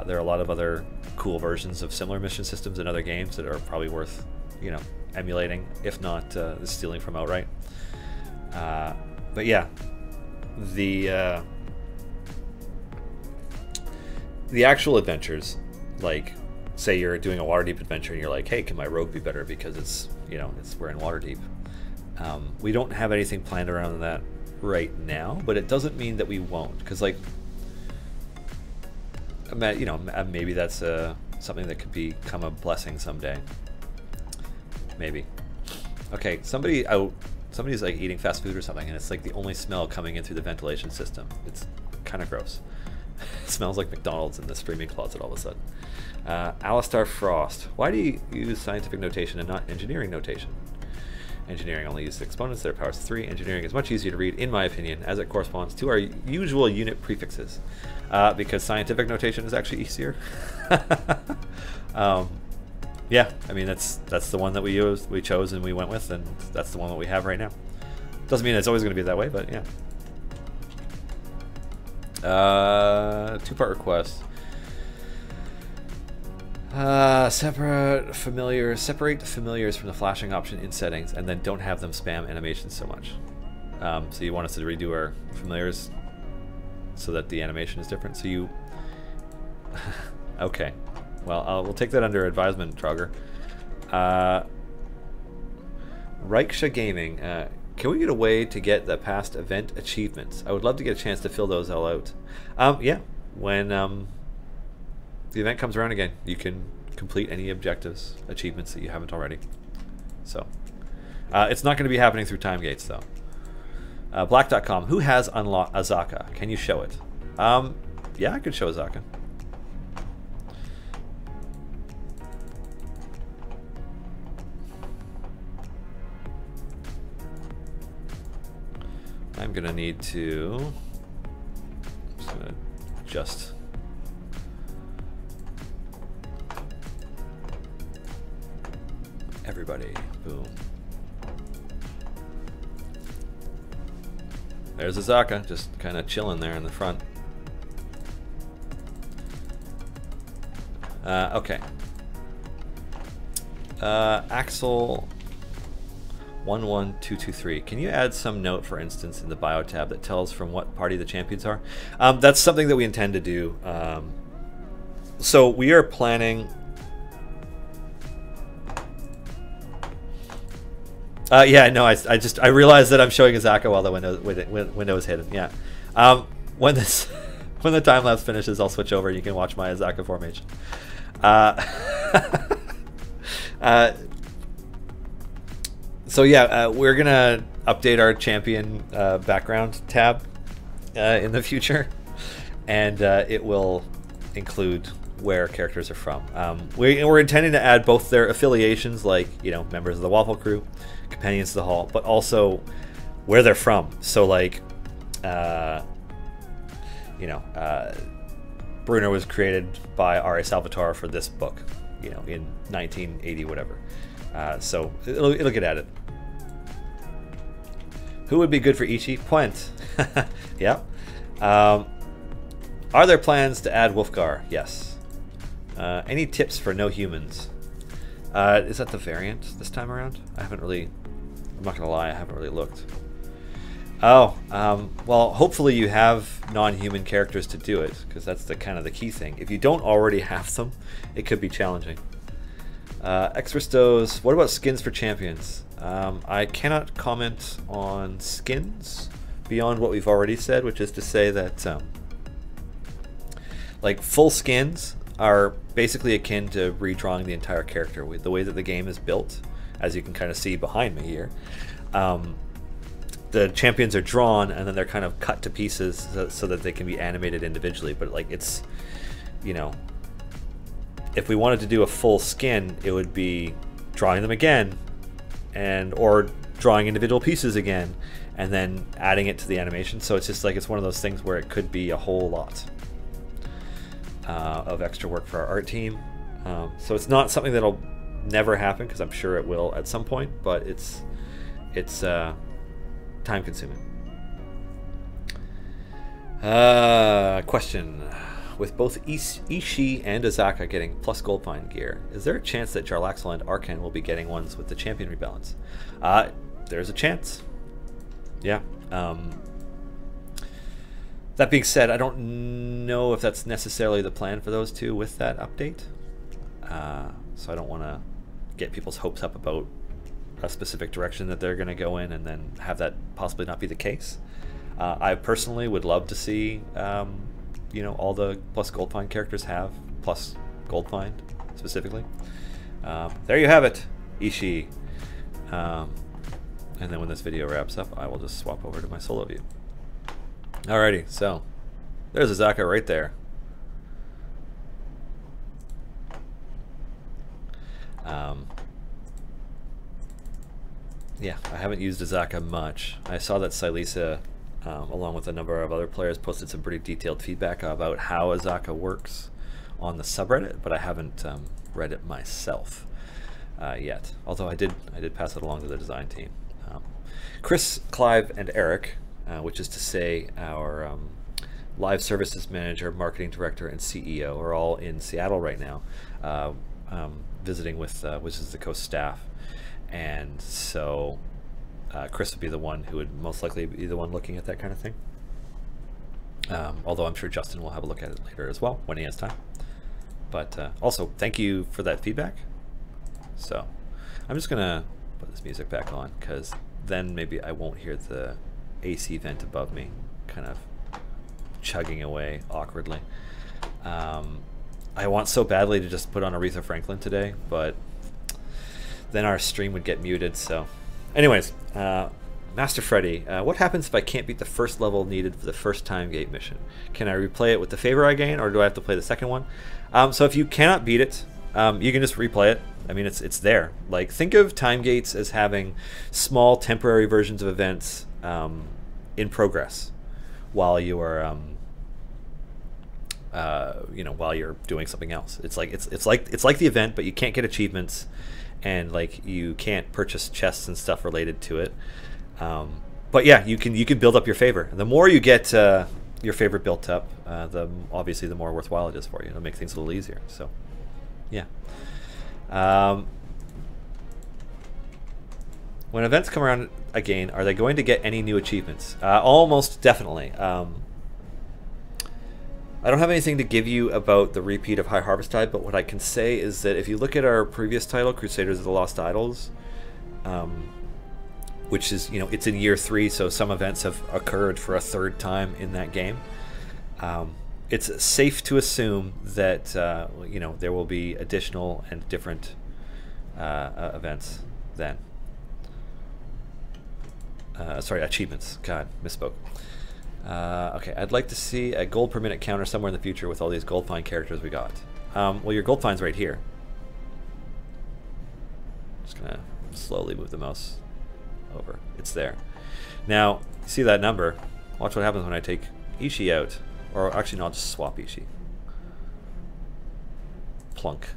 There are a lot of other cool versions of similar mission systems in other games that are probably worth, you know, emulating, if not stealing from outright. But yeah, the actual adventures, like say you're doing a Waterdeep adventure and you're like, hey, can my rogue be better because it's, you know, we're in Waterdeep. We don't have anything planned around that right now, but it doesn't mean that we won't, because like, you know, maybe that's something that could become a blessing someday. Maybe. Okay, somebody's like eating fast food or something, and it's like the only smell coming in through the ventilation system. It's kind of gross. It smells like McDonald's in the streaming closet all of a sudden. Alistar Frost. Why do you use scientific notation and not engineering notation? Engineering only uses exponents, their powers 3. Engineering is much easier to read, in my opinion, as it corresponds to our usual unit prefixes, because scientific notation is actually easier. Yeah, I mean that's the one that we chose and we went with, and that's the one that we have right now. Doesn't mean it's always going to be that way, but yeah. Two-part request. Separate familiars from the flashing option in settings, and then don't have them spam animations so much. So you want us to redo our familiars so that the animation is different. So you, okay. Well, we'll take that under advisement, Trogger. Reiksha Gaming. Can we get a way to get the past event achievements? I would love to get a chance to fill those all out. Yeah, when the event comes around again, you can complete any objectives, achievements that you haven't already. So, it's not going to be happening through time gates, though. Black.com. Who has unlocked Azaka? Can you show it? Yeah, I could show Azaka. I'm going to need to... I'm just going to adjust... everybody. Boom. There's Azaka, just kind of chilling there in the front. Okay. Axel 11223. Can you add some note, for instance, in the bio tab that tells from what party the champions are? That's something that we intend to do. So we are planning... yeah, no, I realized that I'm showing Azaka while the window is hidden. Yeah, when the time lapse finishes, I'll switch over. And you can watch my Azaka formation. So yeah, we're gonna update our champion background tab in the future, and it will include where characters are from. We're intending to add both their affiliations, like, you know, members of the Waffle crew, companions to the hall, but also where they're from. So like, you know, Bruno was created by R.A. Salvatore for this book, you know, in 1980, whatever. So it'll get added. Who would be good for Ichi? Puent. Yeah. Are there plans to add Wolfgar? Yes. Any tips for no humans? Is that the variant this time around? I'm not gonna lie, I haven't really looked. Oh, well, hopefully you have non-human characters to do it, because that's the kind of the key thing. If you don't already have them, it could be challenging. Extra stows. What about skins for champions? I cannot comment on skins beyond what we've already said, which is to say that like full skins are basically akin to redrawing the entire character. With the way that the game is built, as you can kind of see behind me here, the champions are drawn and then they're kind of cut to pieces so that they can be animated individually. But like, it's, you know, if we wanted to do a full skin, it would be drawing them again, or drawing individual pieces again, and then adding it to the animation. So it's just like, it's one of those things where it could be a whole lot of extra work for our art team. So it's not something that'll never happen, because I'm sure it will at some point, but it's time consuming. Question. With both Ishii and Azaka getting plus Goldfind gear, is there a chance that Jarlaxle and Arkan will be getting ones with the champion rebalance? There's a chance. Yeah. That being said, I don't know if that's necessarily the plan for those two with that update. So I don't want to get people's hopes up about a specific direction that they're going to go in and then have that possibly not be the case. I personally would love to see you know, all the plus Goldfind characters have plus Goldfind specifically. There you have it, Ishii. And then when this video wraps up, I will just swap over to my solo view. Alrighty, so there's Azaka right there. Yeah, I haven't used Azaka much. I saw that Silisa, along with a number of other players, posted some pretty detailed feedback about how Azaka works on the subreddit, but I haven't read it myself yet. Although I did pass it along to the design team. Chris, Clive, and Eric, which is to say our live services manager, marketing director, and CEO, are all in Seattle right now, visiting with Wizards of the Coast staff. And so Chris would be the one who would most likely be the one looking at that kind of thing. Although I'm sure Justin will have a look at it later as well when he has time. But also, thank you for that feedback. So I'm just going to put this music back on, because then maybe I won't hear the AC vent above me kind of chugging away awkwardly. I want so badly to just put on Aretha Franklin today, but then our stream would get muted. So anyways, Master Freddy, what happens if I can't beat the first level needed for the first time gate mission? Can I replay it with the favor I gain, or do I have to play the second one? So if you cannot beat it, you can just replay it. I mean, it's there. Like, think of time gates as having small temporary versions of events in progress while you are you know, while you're doing something else. It's like the event, but you can't get achievements, and like you can't purchase chests and stuff related to it. But yeah, you can build up your favor. And the more you get your favor built up, obviously the more worthwhile it is for you. It'll make things a little easier. So yeah. When events come around again, are they going to get any new achievements? Almost definitely. I don't have anything to give you about the repeat of High Harvesttide, but what I can say is that if you look at our previous title, Crusaders of the Lost Idols, which is, you know, it's in year 3, so some events have occurred for a third time in that game. It's safe to assume that you know, there will be additional and different events then. Sorry, achievements. God, misspoke. Okay, I'd like to see a gold per minute counter somewhere in the future with all these gold find characters we got. Well, your gold find's right here. Just gonna slowly move the mouse over. It's there. Now, see that number? Watch what happens when I take Ishii out. Or actually, no, I'll just swap Ishii. Plunk.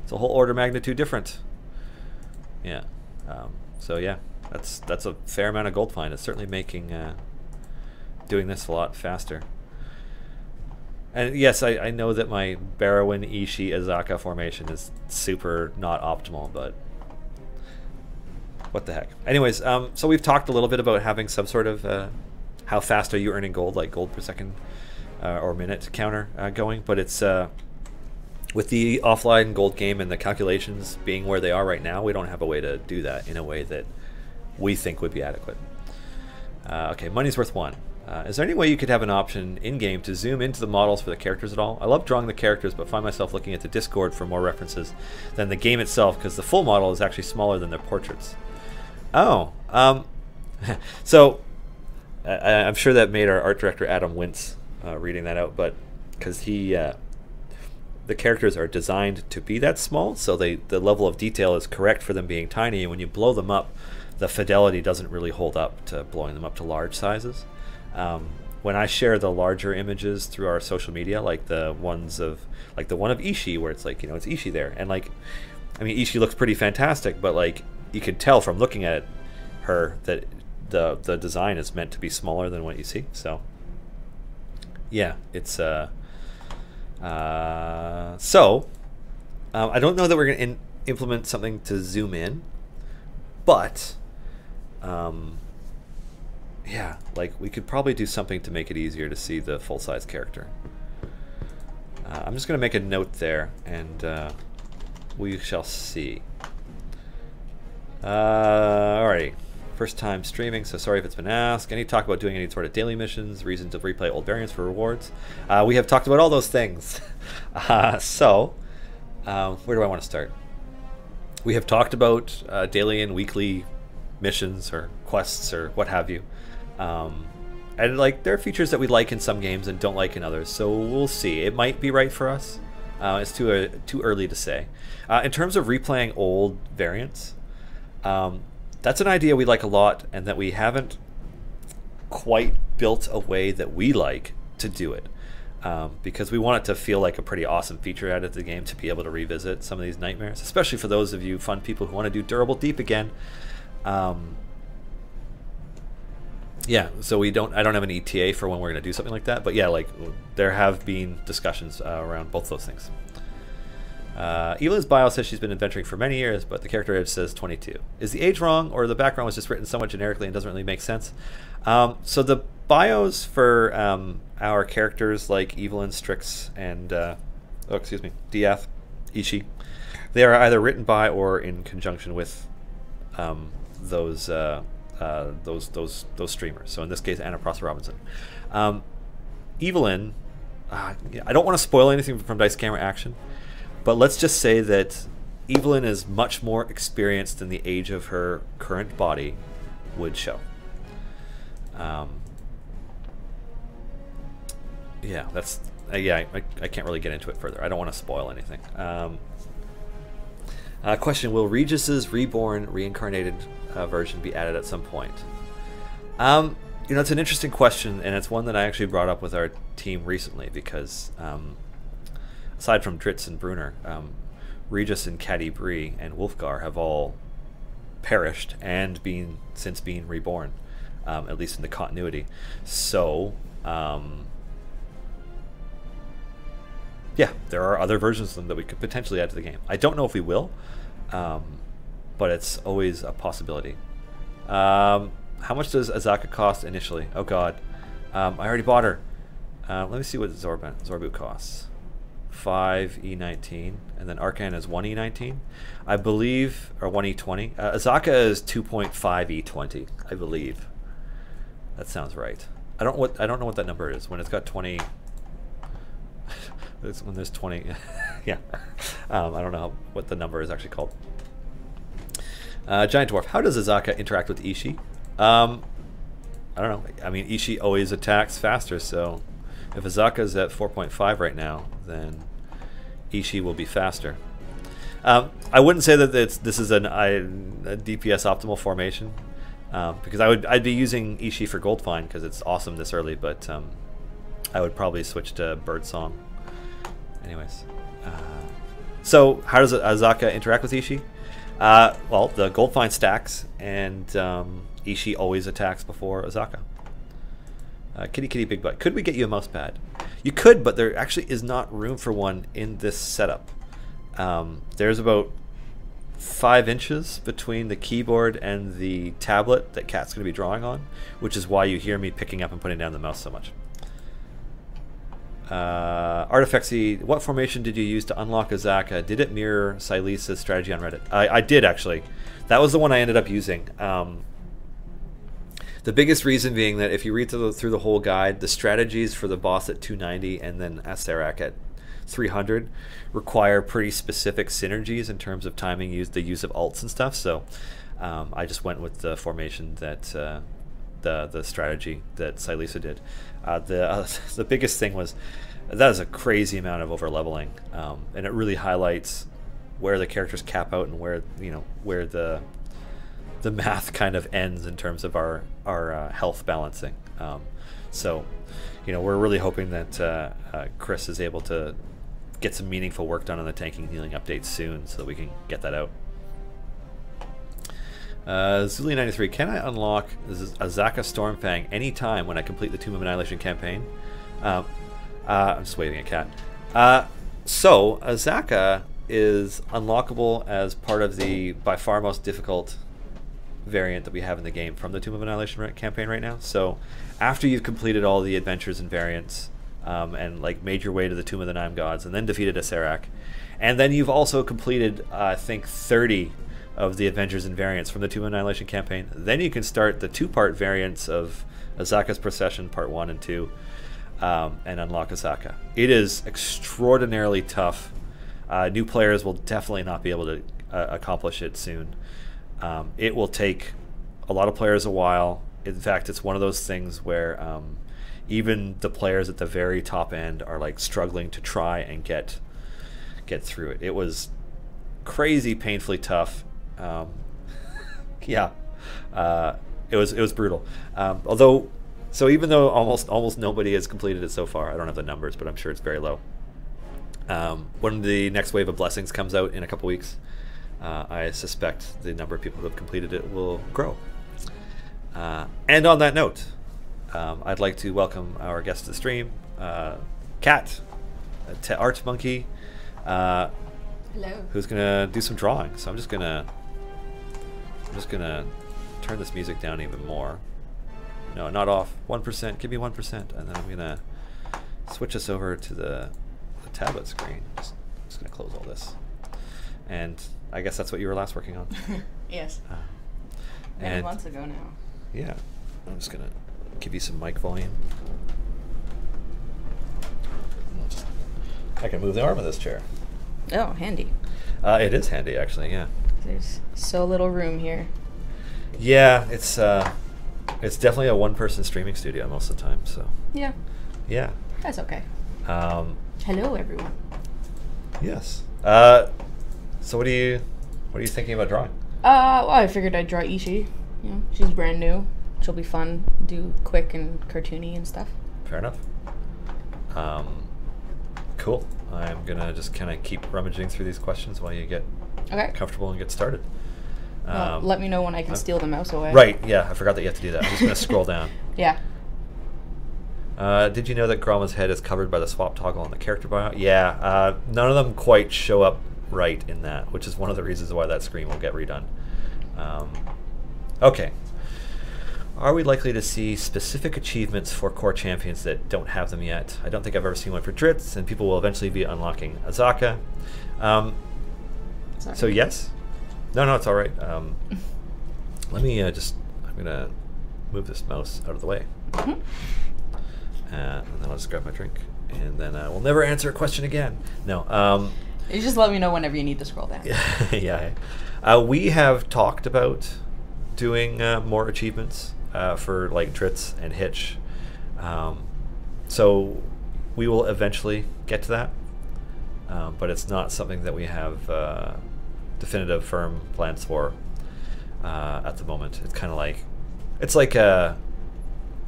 It's a whole order of magnitude different. Yeah. So yeah, that's a fair amount of gold find. It's certainly making doing this a lot faster. And yes, I know that my Barrowin, Ishii, Azaka formation is super not optimal, but what the heck. Anyways, so we've talked a little bit about having some sort of how fast are you earning gold, like gold per second or minute counter going, but it's with the offline gold game and the calculations being where they are right now, we don't have a way to do that in a way that we think would be adequate. Okay, money's worth 1. Is there any way you could have an option in-game to zoom into the models for the characters at all? I love drawing the characters, but find myself looking at the Discord for more references than the game itself, because the full model is actually smaller than their portraits. Oh, so I'm sure that made our art director Adam wince reading that out, but because the characters are designed to be that small, so the level of detail is correct for them being tiny, and when you blow them up, the fidelity doesn't really hold up to blowing them up to large sizes. When I share the larger images through our social media, like the ones of like the one of Ishii, where it's like, you know, it's Ishii there, and like, I mean, Ishii looks pretty fantastic, but like you can tell from looking at her that the design is meant to be smaller than what you see. So yeah, it's I don't know that we're going to implement something to zoom in, but yeah, like we could probably do something to make it easier to see the full-size character. I'm just going to make a note there, and we shall see. Alrighty. First time streaming, so sorry if it's been asked. Any talk about doing any sort of daily missions, reason to replay old variants for rewards? We have talked about all those things. Where do I want to start? We have talked about daily and weekly missions or quests or what have you. And like, there are features that we like in some games and don't like in others, so we'll see. It might be right for us. It's too early to say. In terms of replaying old variants, that's an idea we like a lot, and that we haven't quite built a way that we like to do it, because we want it to feel like a pretty awesome feature out of the game to be able to revisit some of these nightmares, especially for those of you fun people who want to do Durable Deep again. Yeah, so I don't have an ETA for when we're going to do something like that, but yeah, like there have been discussions around both those things. Evelyn's bio says she's been adventuring for many years, but the character age says 22. Is the age wrong, or the background was just written somewhat generically and doesn't really make sense? So the bios for our characters like Evelyn, Strix, and Diath, Ishii, they are either written by or in conjunction with those streamers. So in this case, Anna Prosser Robinson. Evelyn, I don't want to spoil anything from Dice Camera Action, but let's just say that Evelyn is much more experienced than the age of her current body would show. Yeah, that's I can't really get into it further. I don't want to spoil anything. Question: will Regis's reborn, reincarnated version be added at some point? You know, it's an interesting question, and it's one that I actually brought up with our team recently, because aside from Dritz and Brunner, Regis and Caddy Bree and Wolfgar have all perished and since being reborn, at least in the continuity. So yeah, there are other versions of them that we could potentially add to the game. I don't know if we will, but it's always a possibility. How much does Azaka cost initially? Oh god, I already bought her. Let me see what Zorbu costs. 5 E19, and then Arcan is 1 E19, I believe, or 1 E20. Azaka is 2.5 E20, I believe. That sounds right. I don't know what that number is when it's got 20. When there's 20, yeah. I don't know what the number is actually called. Giant Dwarf, how does Azaka interact with Ishii? I don't know. I mean, Ishii always attacks faster, so if Azaka's at 4.5 right now, then Ishii will be faster. I wouldn't say that this is a DPS optimal formation, because I'd be using Ishii for Goldfine because it's awesome this early, but I would probably switch to Birdsong. Anyways, so how does Azaka interact with Ishii? Well, the Goldfine stacks, and Ishii always attacks before Azaka. Kitty Kitty Big Butt, could we get you a mouse pad? You could, but there actually is not room for one in this setup. There's about 5 inches between the keyboard and the tablet that Kat's going to be drawing on, which is why you hear me picking up and putting down the mouse so much. Artifexy, what formation did you use to unlock Azaka? Did it mirror Silesa's strategy on Reddit? I did, actually. That was the one I ended up using. The biggest reason being that if you read through the whole guide, the strategies for the boss at 290 and then Acerak at 300 require pretty specific synergies in terms of timing, the use of ults and stuff. So I just went with the formation that the strategy that Silesa did. The biggest thing was that is a crazy amount of over leveling, and it really highlights where the characters cap out and where the the math kind of ends in terms of our health balancing. So, you know, we're really hoping that Chris is able to get some meaningful work done on the tanking and healing updates soon, so that we can get that out. Zuli93, can I unlock Azaka Stormfang anytime when I complete the Tomb of Annihilation campaign? I'm just waving at Cat. So, Azaka is unlockable as part of the by far most difficult variant that we have in the game from the Tomb of Annihilation campaign right now. So, after you've completed all the adventures and variants, and like made your way to the Tomb of the Nine Gods, and then defeated Acerak, and then you've also completed, I think, 30 of the Adventures and variants from the Tomb of Annihilation campaign, then you can start the 2-part variants of Azaka's Procession Part 1 and 2, and unlock Azaka. It is extraordinarily tough. New players will definitely not be able to accomplish it soon. It will take a lot of players a while. In fact, it's one of those things where even the players at the very top end are like struggling to try and get through it. It was crazy painfully tough. Yeah, it was brutal. Although, so even though almost nobody has completed it so far, I don't have the numbers, but I'm sure it's very low. When the next wave of blessings comes out in a couple weeks, I suspect the number of people who have completed it will grow. And on that note, I'd like to welcome our guest to the stream, Kat, Art Monkey. Hello. Who's gonna do some drawing? So I'm just gonna turn this music down even more. No, not off. 1%. Give me 1%, and then I'm gonna switch us over to the tablet screen. Just gonna close all this. And I guess that's what you were last working on. Yes. Many months ago now. Yeah. I'm just gonna give you some mic volume. I can move the arm of this chair. Oh, handy. It is handy, actually. Yeah. There's so little room here. Yeah, it's definitely a one-person streaming studio most of the time. So. Yeah. Yeah. That's okay. Hello, everyone. Yes. So what are you thinking about drawing? Well, I figured I'd draw Ishi. You know, she's brand new. She'll be fun. Do quick and cartoony and stuff. Fair enough. Cool. I'm gonna just kind of keep rummaging through these questions while you get comfortable and get started. Well, let me know when I can steal the mouse away. Right. Yeah, I forgot that you have to do that. I'm just gonna scroll down. Yeah. Did you know that Gromma's head is covered by the swap toggle on the character bio? Yeah. None of them quite show up right in that, which is one of the reasons why that screen will get redone. Okay. Are we likely to see specific achievements for core champions that don't have them yet? I don't think I've ever seen one for Dritz, and people will eventually be unlocking Azaka. So yes. No, it's all right. Let me I'm gonna move this mouse out of the way. Mm-hmm. And then I'll just grab my drink, and then we'll never answer a question again. No. You just let me know whenever you need to scroll down. Yeah. We have talked about doing more achievements for like Dritz and Hitch. So we will eventually get to that, but it's not something that we have definitive, firm plans for at the moment. It's kind of like a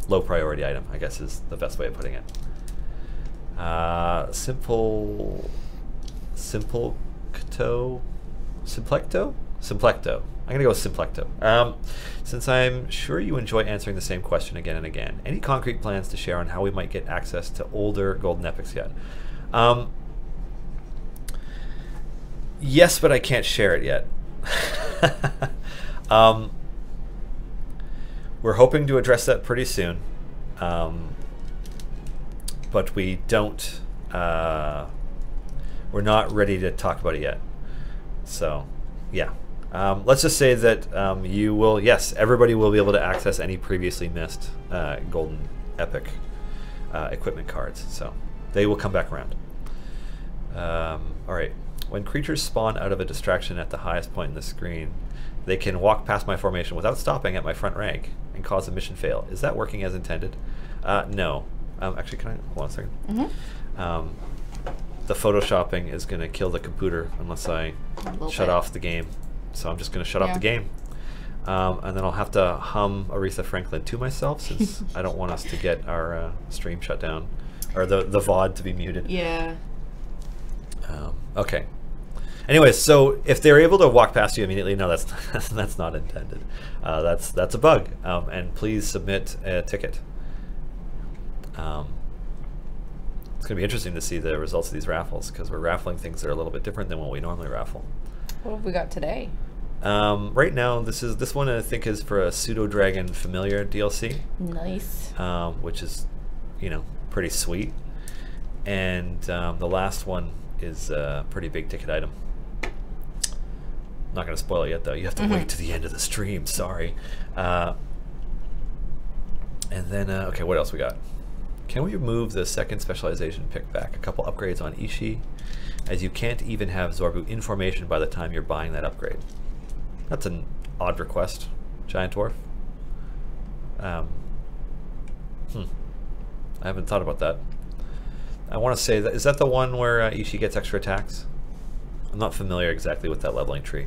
low priority item, I guess is the best way of putting it. Simplecto. I'm gonna go with Simplecto. Since I'm sure you enjoy answering the same question again and again, any concrete plans to share on how we might get access to older Golden Epics yet? Yes, but I can't share it yet. We're hoping to address that pretty soon, but we don't. We're not ready to talk about it yet. So, yeah. Let's just say that you will. Yes, everybody will be able to access any previously missed Golden Epic equipment cards. So they will come back around. All right. When creatures spawn out of a distraction at the highest point in the screen, they can walk past my formation without stopping at my front rank and cause a mission fail. Is that working as intended? No. Actually, can I hold on a second? Mm-hmm. The photoshopping is going to kill the computer unless I shut off the game. So I'm just going to shut off the game. and then I'll have to hum Aretha Franklin to myself since I don't want us to get our stream shut down, or the VOD to be muted. Yeah. Okay. Anyways, so if they're able to walk past you immediately, no, that's not intended. That's a bug, and please submit a ticket. It's going to be interesting to see the results of these raffles because we're raffling things that are a little bit different than what we normally raffle. What have we got today? Right now, this one I think is for a Pseudo Dragon Familiar DLC. Nice. Which is, pretty sweet. And the last one is a pretty big ticket item. Not going to spoil it yet, though. You have to wait to the end of the stream. Sorry. And then, okay, what else we got? Can we move the second specialization pick back? A couple upgrades on Ishii, as you can't even have Zorbu in formation by the time you're buying that upgrade. That's an odd request, Giant Dwarf. I haven't thought about that. I want to say, is that the one where Ishii gets extra attacks? I'm not familiar exactly with that leveling tree.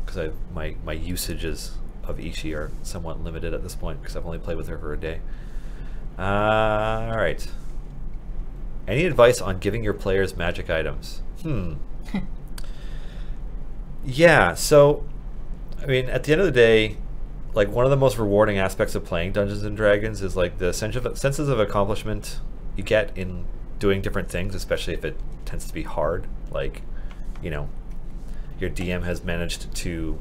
Because my usages of Ishii are somewhat limited at this point because I've only played with her for a day. Alright. Any advice on giving your players magic items? Yeah, so, I mean, at the end of the day, like, one of the most rewarding aspects of playing Dungeons & Dragons is, like, the senses of accomplishment you get in doing different things, especially if it tends to be hard. Like, your DM has managed to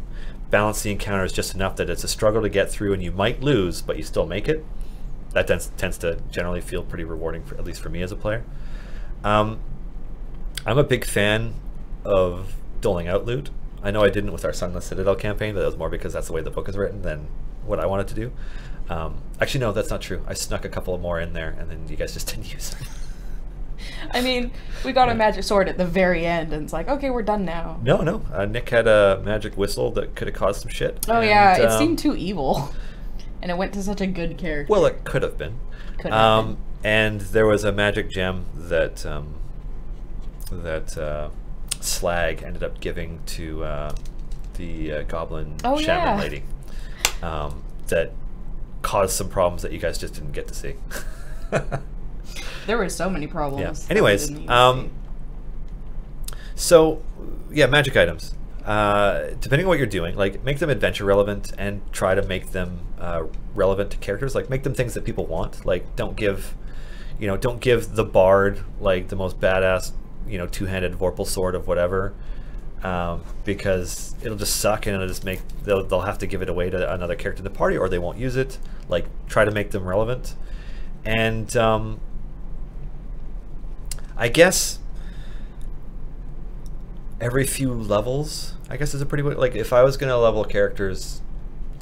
balance the encounters just enough that it's a struggle to get through and you might lose, but you still make it. That tends to generally feel pretty rewarding, at least for me as a player. I'm a big fan of doling out loot. I know I didn't with our Sunless Citadel campaign, but that was more because that's the way the book is written than what I wanted to do. Actually, no, that's not true. I snuck a couple more in there, and then you guys just didn't use them. I mean, we got a magic sword at the very end, and it's like, okay, we're done now. No. Nick had a magic whistle that could have caused some shit. Oh, yeah, it seemed too evil. And it went to such a good character. Well, it could have been. And there was a magic gem that Slag ended up giving to the goblin shaman lady that caused some problems that you guys just didn't get to see. There were so many problems. Yeah. Anyways, so yeah, magic items. Depending on what you're doing, like, make them adventure relevant and try to make them relevant to characters. Like, make them things that people want. Like, don't give the bard like the most badass, two-handed Vorpal sword of whatever, because it'll just suck and it'll just make they'll have to give it away to another character in the party or they won't use it. Like, try to make them relevant, and I guess every few levels, I guess, is a pretty, like, if I was going to level characters,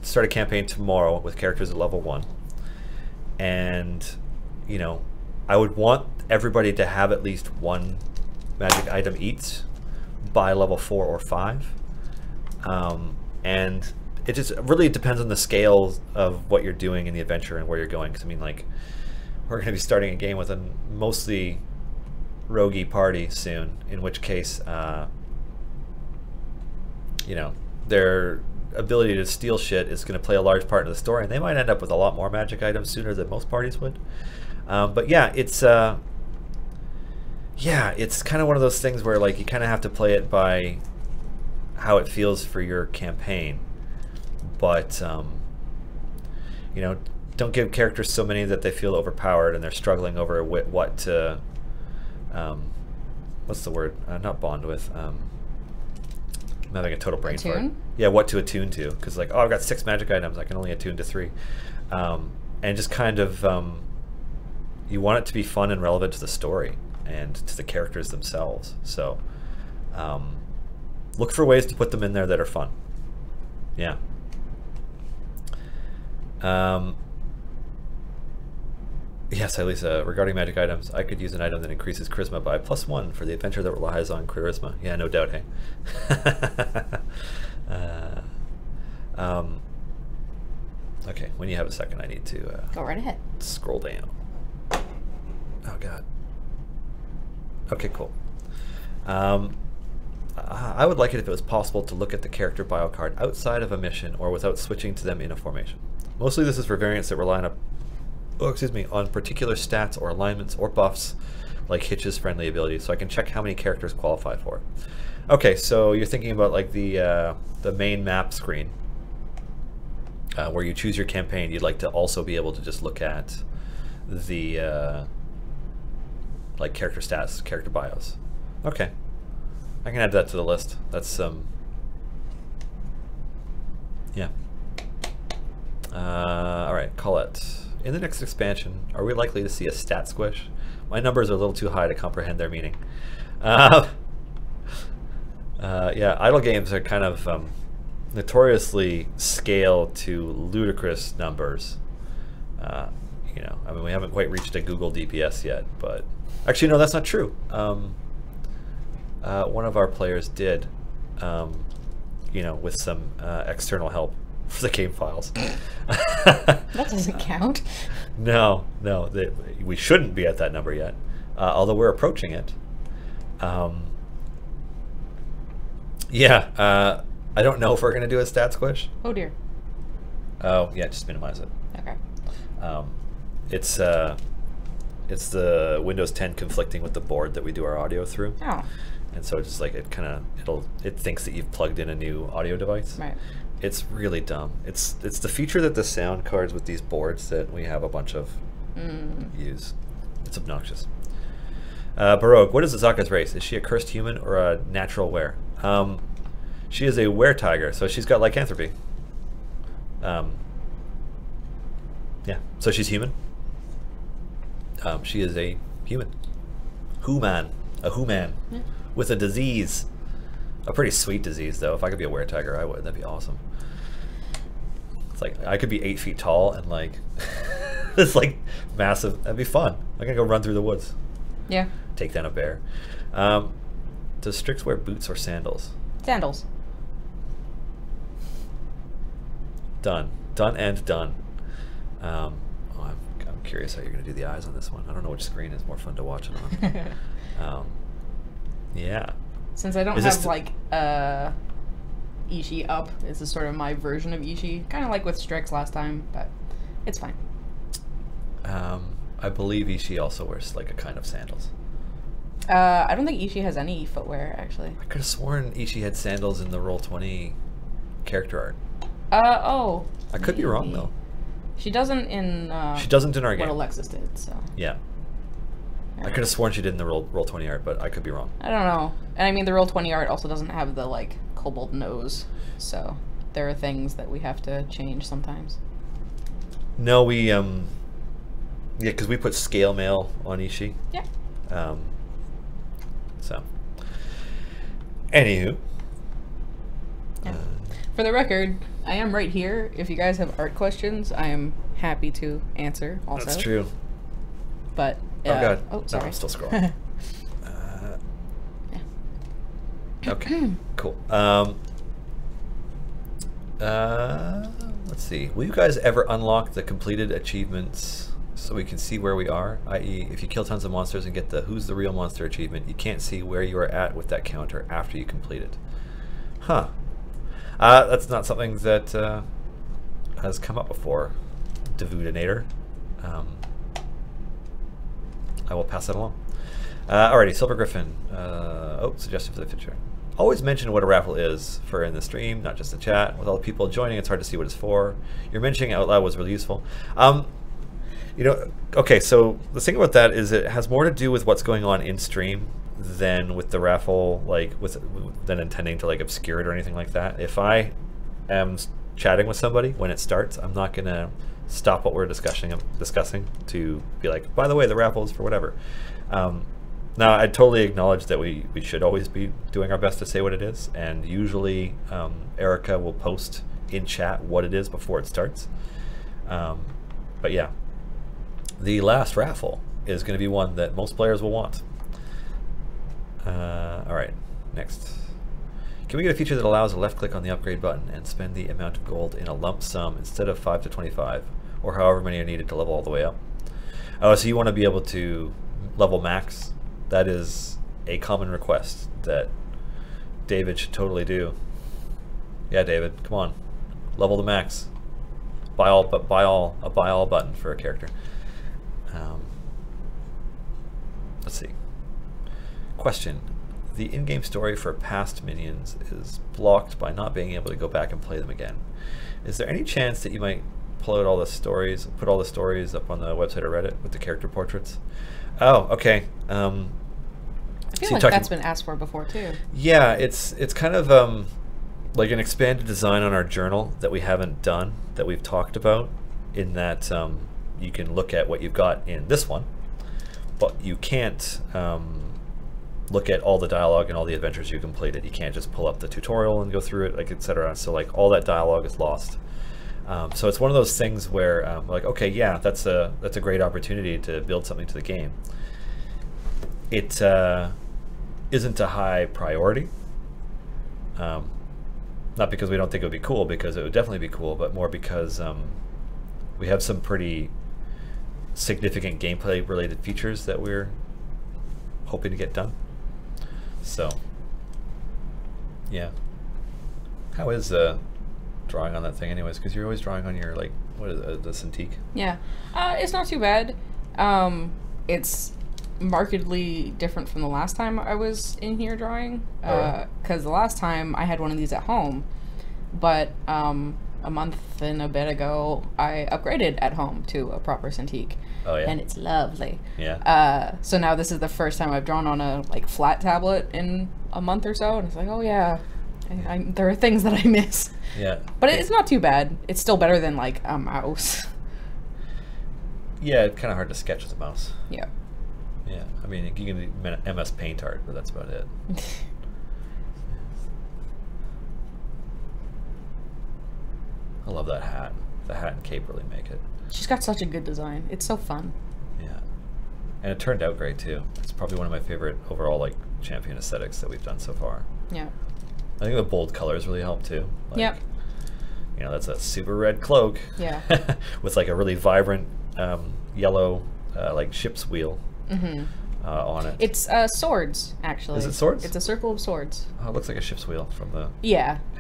start a campaign tomorrow with characters at level 1, and I would want everybody to have at least one magic item each by level 4 or 5, and it just really depends on the scale of what you're doing in the adventure and where you're going. Because I mean, like, we're going to be starting a game with a mostly roguey party soon, in which case their ability to steal shit is going to play a large part in the story, and they might end up with a lot more magic items sooner than most parties would. But yeah, it's kind of one of those things where, like, you kind of have to play it by how it feels for your campaign. But don't give characters so many that they feel overpowered and they're struggling over what to what's the word? Not bond with. I'm having a total brain fart. Yeah, what to attune to? Because, like, I've got 6 magic items, I can only attune to 3, and just kind of you want it to be fun and relevant to the story and to the characters themselves. So look for ways to put them in there that are fun. Yeah. Yes, Elisa, regarding magic items, I could use an item that increases charisma by +1 for the adventure that relies on charisma. Yeah, no doubt, hey? Okay, when you have a second, I need to go right ahead. Scroll down. Oh, God. Okay, cool. I would like it if it was possible to look at the character bio card outside of a mission or without switching to them in a formation. Mostly this is for variants that rely on particular stats or alignments or buffs, like Hitch's friendly ability, so I can check how many characters qualify for it. Okay, so you're thinking about like the main map screen, where you choose your campaign. You'd like to also be able to just look at the like character stats, character bios. Okay, I can add that to the list. That's yeah. All right, Colette. In the next expansion, are we likely to see a stat squish? My numbers are a little too high to comprehend their meaning. Yeah, idle games are kind of notoriously scale to ludicrous numbers. You know, I mean, we haven't quite reached a Google DPS yet, but actually, no, that's not true. One of our players did, you know, with some external help for the game files. That doesn't count. No, we shouldn't be at that number yet, although we're approaching it. Yeah, I don't know if we're going to do a stat squish. Oh dear. Oh, yeah, just minimize it. Okay. It's the Windows 10 conflicting with the board that we do our audio through. Oh. And so it's just like it thinks that you've plugged in a new audio device. Right. It's really dumb. It's the feature that the sound cards with these boards that we have a bunch of use. It's obnoxious. Baroque, what is Azaka's race? Is she a cursed human or a natural were? She is a were tiger, so she's got lycanthropy. Yeah, so she's human. She is a human. Human. A human. Yeah. With a disease. A pretty sweet disease, though. If I could be a were tiger, I would. That'd be awesome. It's like, I could be 8 feet tall and like, this like massive, that'd be fun. I'm gonna go run through the woods. Yeah. Take down a bear. Does Strix wear boots or sandals? Sandals. Done. Done and done. I'm curious how you're going to do the eyes on this one. I don't know which screen is more fun to watch it on. Yeah. Since I don't have like Ishii up, this is sort of my version of Ishii. Kind of like with Strix last time, but it's fine. I believe Ishii also wears like a kind of sandals. I don't think Ishii has any footwear, actually. I could have sworn Ishii had sandals in the Roll20 character art. Oh. I could be wrong, though. She doesn't in she doesn't in our game. What Alexis did, so. Yeah. I could have sworn she did in the Roll20 art, but I could be wrong. I don't know. And I mean, the Roll20 art also doesn't have the, like, kobold nose, so there are things that we have to change sometimes. No, we, yeah, because we put scale mail on Ishii. Yeah. So. Anywho. Yeah. For the record, I am right here. If you guys have art questions, I am happy to answer also. That's true. But, oh god. Oh, sorry. No, I'm still scrolling. Yeah. Okay, cool. Let's see. Will you guys ever unlock the completed achievements so we can see where we are? I.e., if you kill tons of monsters and get the Who's the Real Monster achievement, you can't see where you are at with that counter after you complete it. Huh. That's not something that has come up before, Devudinator. I will pass that along. Alrighty, Silver Griffin. Oh, suggestion for the future. Always mention what a raffle is for in the stream, not just the chat. With all the people joining, it's hard to see what it's for. Your mentioning out loud was really useful. You know, okay, so the thing about that is it has more to do with what's going on in stream than with the raffle, like than intending to like obscure it or anything like that. If I am chatting with somebody when it starts, I'm not gonna stop what we're discussing to be like, by the way, the raffle is for whatever. Now, I totally acknowledge that we should always be doing our best to say what it is, and usually Erica will post in chat what it is before it starts. But yeah, the last raffle is going to be one that most players will want. Alright, next. Can we get a feature that allows a left click on the upgrade button and spend the amount of gold in a lump sum instead of 5 to 25, or however many are needed to level all the way up? Oh, so you want to be able to level max? That is a common request that David should totally do. Yeah, David, come on, level the max. Buy all button for a character. Let's see. Question: the in-game story for past minions is blocked by not being able to go back and play them again. Is there any chance that you might pull out all the stories, put all the stories up on the website or Reddit with the character portraits? Oh, okay. I feel like that's been asked for before too. Yeah, it's kind of like an expanded design on our journal that we haven't done, that we've talked about, in that you can look at what you've got in this one, but you can't look at all the dialogue and all the adventures you completed. You can't just pull up the tutorial and go through it, like, etc. So like all that dialogue is lost. So it's one of those things where like, okay, yeah, that's a great opportunity to build something to the game. It isn't a high priority. Not because we don't think it would be cool, because it would definitely be cool, but more because we have some pretty significant gameplay related features that we're hoping to get done. So yeah. How is drawing on that thing anyways? Because you're always drawing on your, like, what is it, the Cintiq? Yeah. It's not too bad. It's markedly different from the last time I was in here drawing, because the last time I had one of these at home, but a month and a bit ago I upgraded at home to a proper Cintiq. Oh yeah. And it's lovely. Yeah. So now this is the first time I've drawn on a like flat tablet in a month or so, and it's like, oh yeah, there are things that I miss. Yeah. But it's not too bad. It's still better than like a mouse. Yeah, it's kind of hard to sketch with a mouse. Yeah. Yeah, I mean, you can do MS Paint art, but that's about it. I love that hat. The hat and cape really make it. She's got such a good design. It's so fun. Yeah. And it turned out great, too. It's probably one of my favorite overall, like, champion aesthetics that we've done so far. Yeah. I think the bold colors really help, too. Like, yep. You know, that's a super red cloak. Yeah. With, like, a really vibrant yellow, like, ship's wheel. On it. It's swords, actually. Is it swords? It's a circle of swords. Oh, it looks like a ship's wheel from the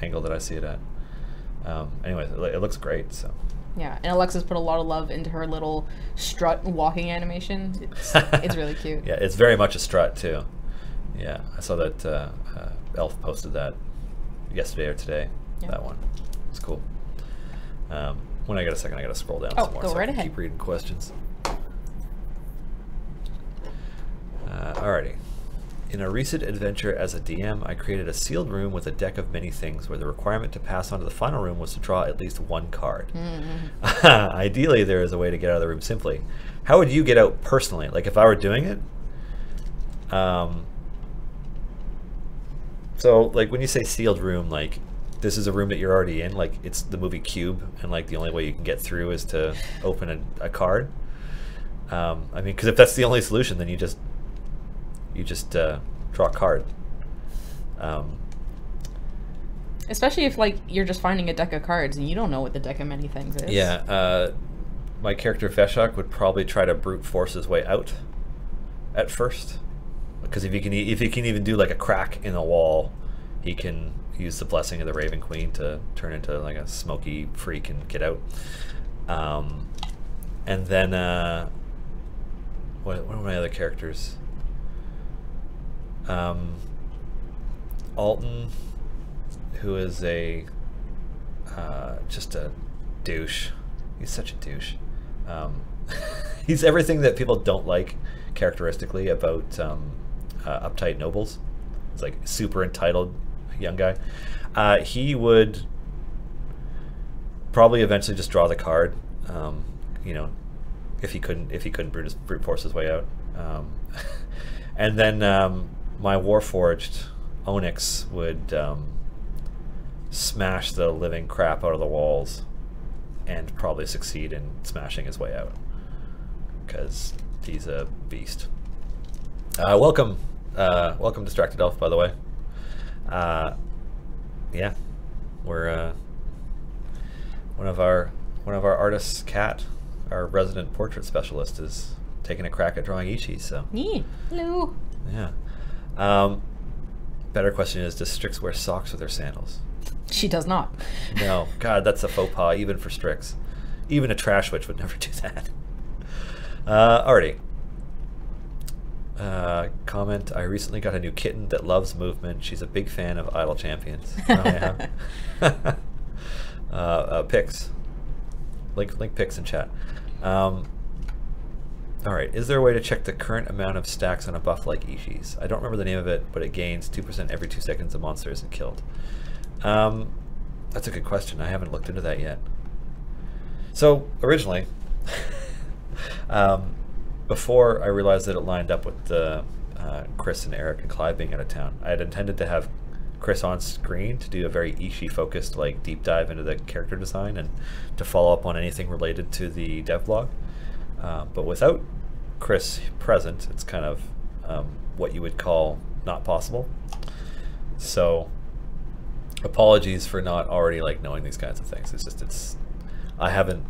angle that I see it at. Anyway, it looks great. So. Yeah, and Alexa's put a lot of love into her little strut walking animation. It's really cute. Yeah, it's very much a strut too. Yeah, I saw that Elf posted that yesterday or today. Yeah. That one. It's cool. When I get a second, I gotta scroll down some more go so right I can ahead. keep reading questions. Alrighty. In a recent adventure as a DM, I created a sealed room with a deck of many things where the requirement to pass on to the final room was to draw at least one card. Ideally, there is a way to get out of the room simply. How would you get out personally? Like, if I were doing it? So, like, when you say sealed room, like, this is a room that you're already in, like, it's the movie Cube, and, like, the only way you can get through is to open a card. I mean, because if that's the only solution, then you just draw a card. Especially if, like, you're just finding a deck of cards and you don't know what the deck of many things is. Yeah, my character Veshok would probably try to brute force his way out at first, because if he can even do like a crack in the wall, he can use the blessing of the Raven Queen to turn into like a smoky freak and get out. And then what are my other characters? Alton, who is a just a douche. He's such a douche. He's everything that people don't like characteristically about uptight nobles. He's like super entitled young guy. He would probably eventually just draw the card. You know, if he couldn't brute force his way out. And then my Warforged Onyx would smash the living crap out of the walls and probably succeed in smashing his way out, because he's a beast. Welcome Distracted Elf, by the way. Yeah, we're one of our artists, Kat, our resident portrait specialist, is taking a crack at drawing Ichi. So hello. yeah. better question is, does Strix wear socks with her sandals? She does not. No. God, that's a faux pas, even for Strix. Even a trash witch would never do that. Alrighty. Comment, I recently got a new kitten that loves movement. She's a big fan of Idle Champions. Oh, yeah. Pics. Link pics in chat. Alright, is there a way to check the current amount of stacks on a buff like Ishi's? I don't remember the name of it, but it gains 2% every 2 seconds a monster isn't killed. That's a good question. I haven't looked into that yet. So, originally, before I realized that it lined up with the Chris and Eric and Clive being out of town, I had intended to have Chris on screen to do a very Ishi-focused like deep dive into the character design and to follow up on anything related to the dev blog. But without Chris present, it's kind of what you would call not possible. So apologies for not already like knowing these kinds of things. It's just I haven't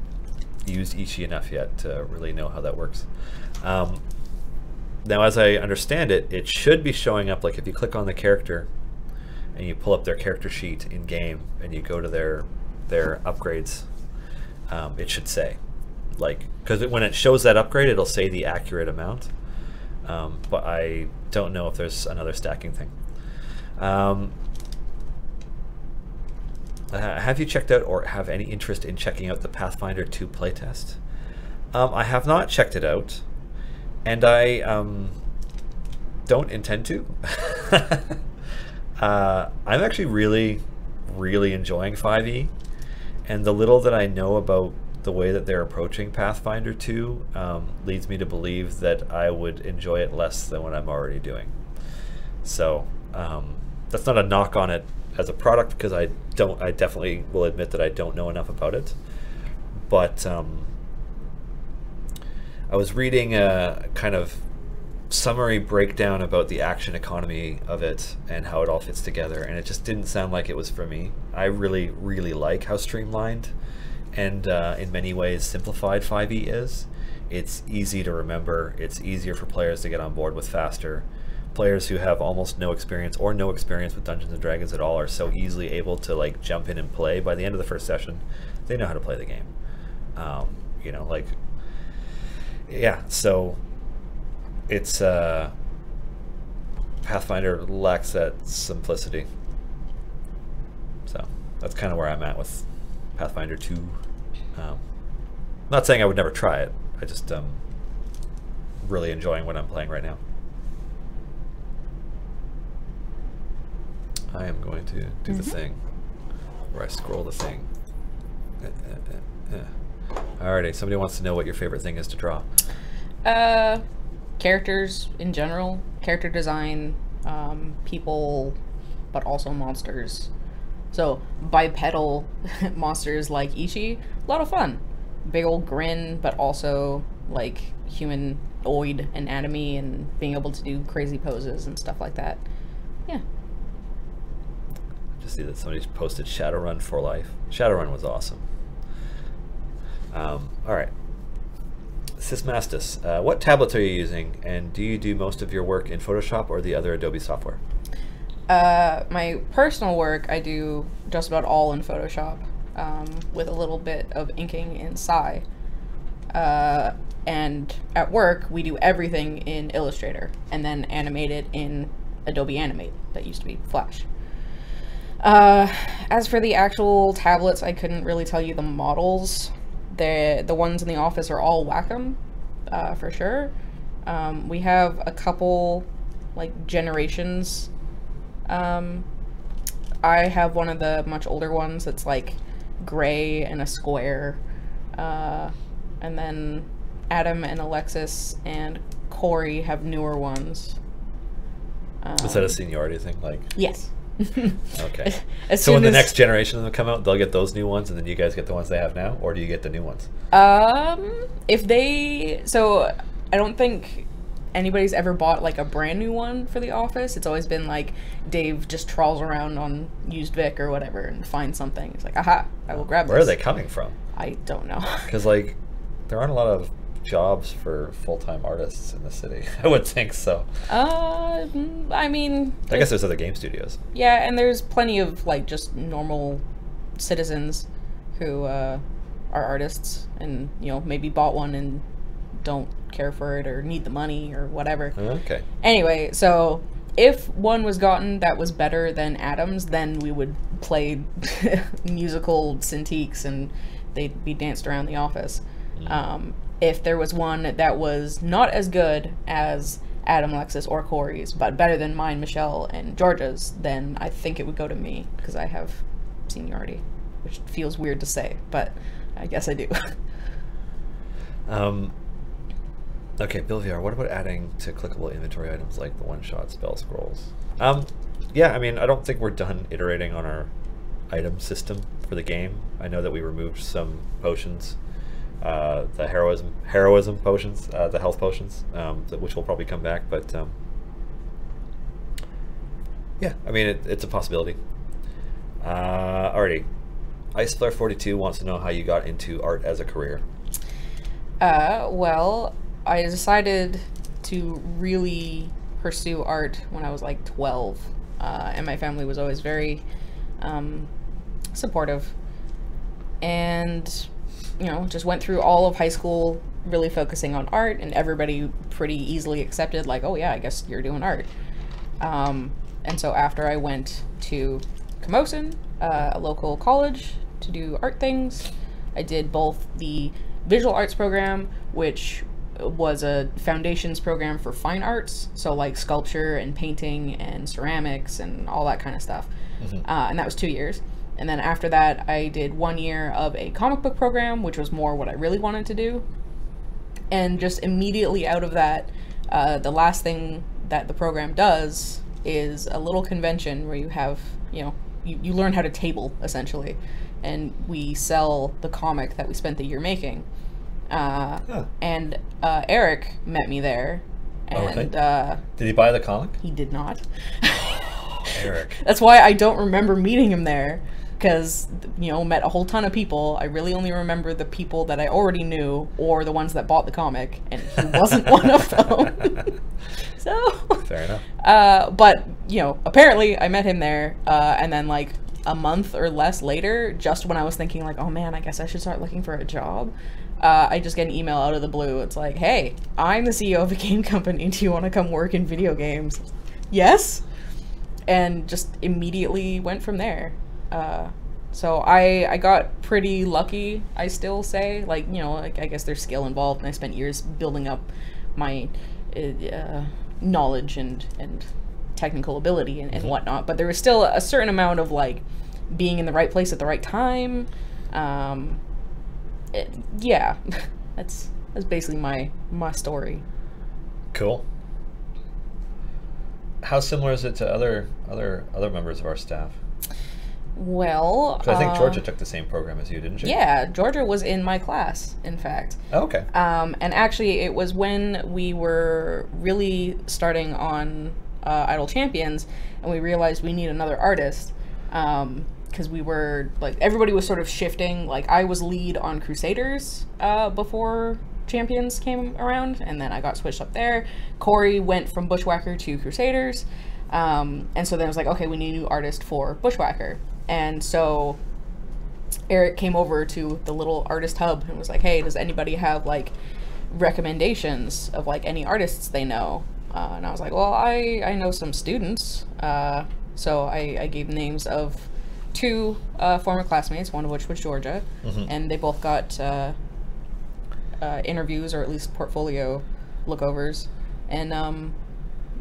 used Ishi enough yet to really know how that works. Now, as I understand it, it should be showing up like if you click on the character and you pull up their character sheet in game and you go to their upgrades, it should say, like, because when it shows that upgrade, it'll say the accurate amount. But I don't know if there's another stacking thing. Have you checked out or have any interest in checking out the Pathfinder 2 playtest? I have not checked it out, and I don't intend to. I'm actually really enjoying 5e, and the little that I know about the way that they're approaching Pathfinder 2 leads me to believe that I would enjoy it less than what I'm already doing. So that's not a knock on it as a product, because I definitely will admit that I don't know enough about it. But I was reading a kind of summary breakdown about the action economy of it and how it all fits together, and it just didn't sound like it was for me. I really like how streamlined and in many ways simplified 5e is. It's easy to remember. It's easier for players to get on board with faster. Players who have almost no experience or no experience with Dungeons & Dragons at all are so easily able to like jump in and play. By the end of the first session, they know how to play the game. You know, like, yeah, so it's Pathfinder lacks that simplicity. So that's kind of where I'm at with Pathfinder 2. Not saying I would never try it. I just really enjoying what I'm playing right now. I am going to do the thing where I scroll the thing. Alrighty, somebody wants to know what your favorite thing is to draw. Characters in general, character design, people, but also monsters. So bipedal monsters like Ishi, a lot of fun. Big old grin, but also like humanoid anatomy and being able to do crazy poses and stuff like that. Yeah. Just see that somebody posted Shadowrun for life. Shadowrun was awesome. All right. Sysmastus, what tablets are you using, and do you do most of your work in Photoshop or the other Adobe software? My personal work, I do just about all in Photoshop, with a little bit of inking in Psy. And at work, we do everything in Illustrator, and then animate it in Adobe Animate, that used to be Flash. As for the actual tablets, I couldn't really tell you the models. The ones in the office are all Wacom, for sure. We have a couple, like, generations. I have one of the much older ones that's, like, gray and a square. And then Adam and Alexis and Corey have newer ones. Is that a seniority thing? Like, yes. Okay. So when the next generation of them come out, they'll get those new ones, and then you guys get the ones they have now, or do you get the new ones? If they... So, I don't think anybody's ever bought, like, a brand new one for the office. It's always been, like, Dave just trawls around on used Vic or whatever and finds something. He's like, aha, I will grab this. Where are they coming from? I don't know. Because, like, there aren't a lot of jobs for full-time artists in the city. I would think so. I mean, I guess there's other game studios. Yeah, and there's plenty of like just normal citizens who are artists, and maybe bought one and don't care for it or need the money or whatever. Okay. Anyway, so if one was gotten that was better than Adam's, then we would play musical Cintiques and they'd be danced around the office. If there was one that was not as good as Adam, Alexis, or Corey's, but better than mine, Michelle, and Georgia's, then I think it would go to me, because I have seniority, which feels weird to say, but I guess I do. Okay, Bill VR, what about adding to clickable inventory items like the one-shot spell scrolls? Yeah, I mean, I don't think we're done iterating on our item system for the game. I know that we removed some potions, the heroism potions, the health potions, which will probably come back, but yeah, I mean, it's a possibility. Alrighty. IceFlare42 wants to know how you got into art as a career. Well, I decided to really pursue art when I was like 12, and my family was always very supportive, and just went through all of high school really focusing on art, and everybody pretty easily accepted, like, oh yeah, I guess you're doing art. And so after I went to Camosun, a local college, to do art things, I did both the visual arts program, which was a foundations program for fine arts, so like sculpture and painting and ceramics and all that kind of stuff. And that was 2 years. And then after that, I did 1 year of a comic book program, which was more what I really wanted to do. And just immediately out of that, the last thing that the program does is a little convention where you have, you learn how to table, essentially. And we sell the comic that we spent the year making. And Eric met me there. And did he buy the comic? He did not. Eric. That's why I don't remember meeting him there, because met a whole ton of people. I really only remember the people that I already knew, or the ones that bought the comic, and he wasn't one of them. So fair enough. But apparently I met him there, and then like a month or less later, just when I was thinking like, oh man, I guess I should start looking for a job, I just get an email out of the blue. It's like, hey, I'm the CEO of a game company. Do you want to come work in video games? Yes. And just immediately went from there. So I got pretty lucky, I still say. Like, like, I guess there's skill involved, and I spent years building up my knowledge and technical ability and whatnot. But there was still a certain amount of, like, being in the right place at the right time. Yeah, that's basically my story. Cool. How similar is it to other members of our staff? Well, I think Georgia took the same program as you, didn't she? Yeah, Georgia was in my class, in fact. Oh, okay. And actually, it was when we were really starting on Idle Champions, and we realized we need another artist, because we were, like, everybody was sort of shifting. Like, I was lead on Crusaders before Champions came around, and then I got switched up there. Corey went from Bushwhacker to Crusaders, and so then it was like, okay, we need a new artist for Bushwhacker. And so Eric came over to the little artist hub and was like, hey, does anybody have like recommendations of like any artists they know? And I was like, well, I know some students. So I gave names of 2 former classmates, one of which was Georgia, and they both got interviews, or at least portfolio lookovers. And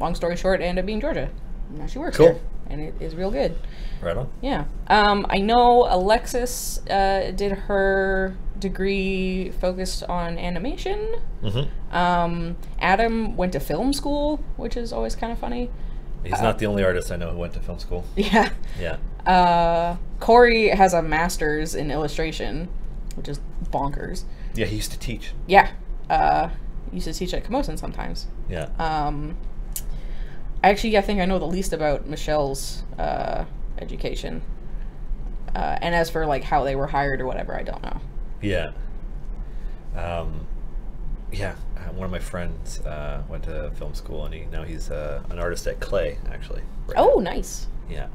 long story short, it ended up being Georgia. Now she works here, and it is real good. Right on. Yeah. I know Alexis did her degree focused on animation. Adam went to film school, which is always kind of funny. He's not the only artist I know who went to film school. Yeah. Yeah. Corey has a master's in illustration, which is bonkers. Yeah, he used to teach. Yeah. Used to teach at Camosun sometimes. Yeah. I think I know the least about Michelle's education. And as for like how they were hired or whatever, I don't know. Yeah. Yeah, one of my friends went to film school, and now he's an artist at Clay, actually. Right Oh, now. nice. Yeah.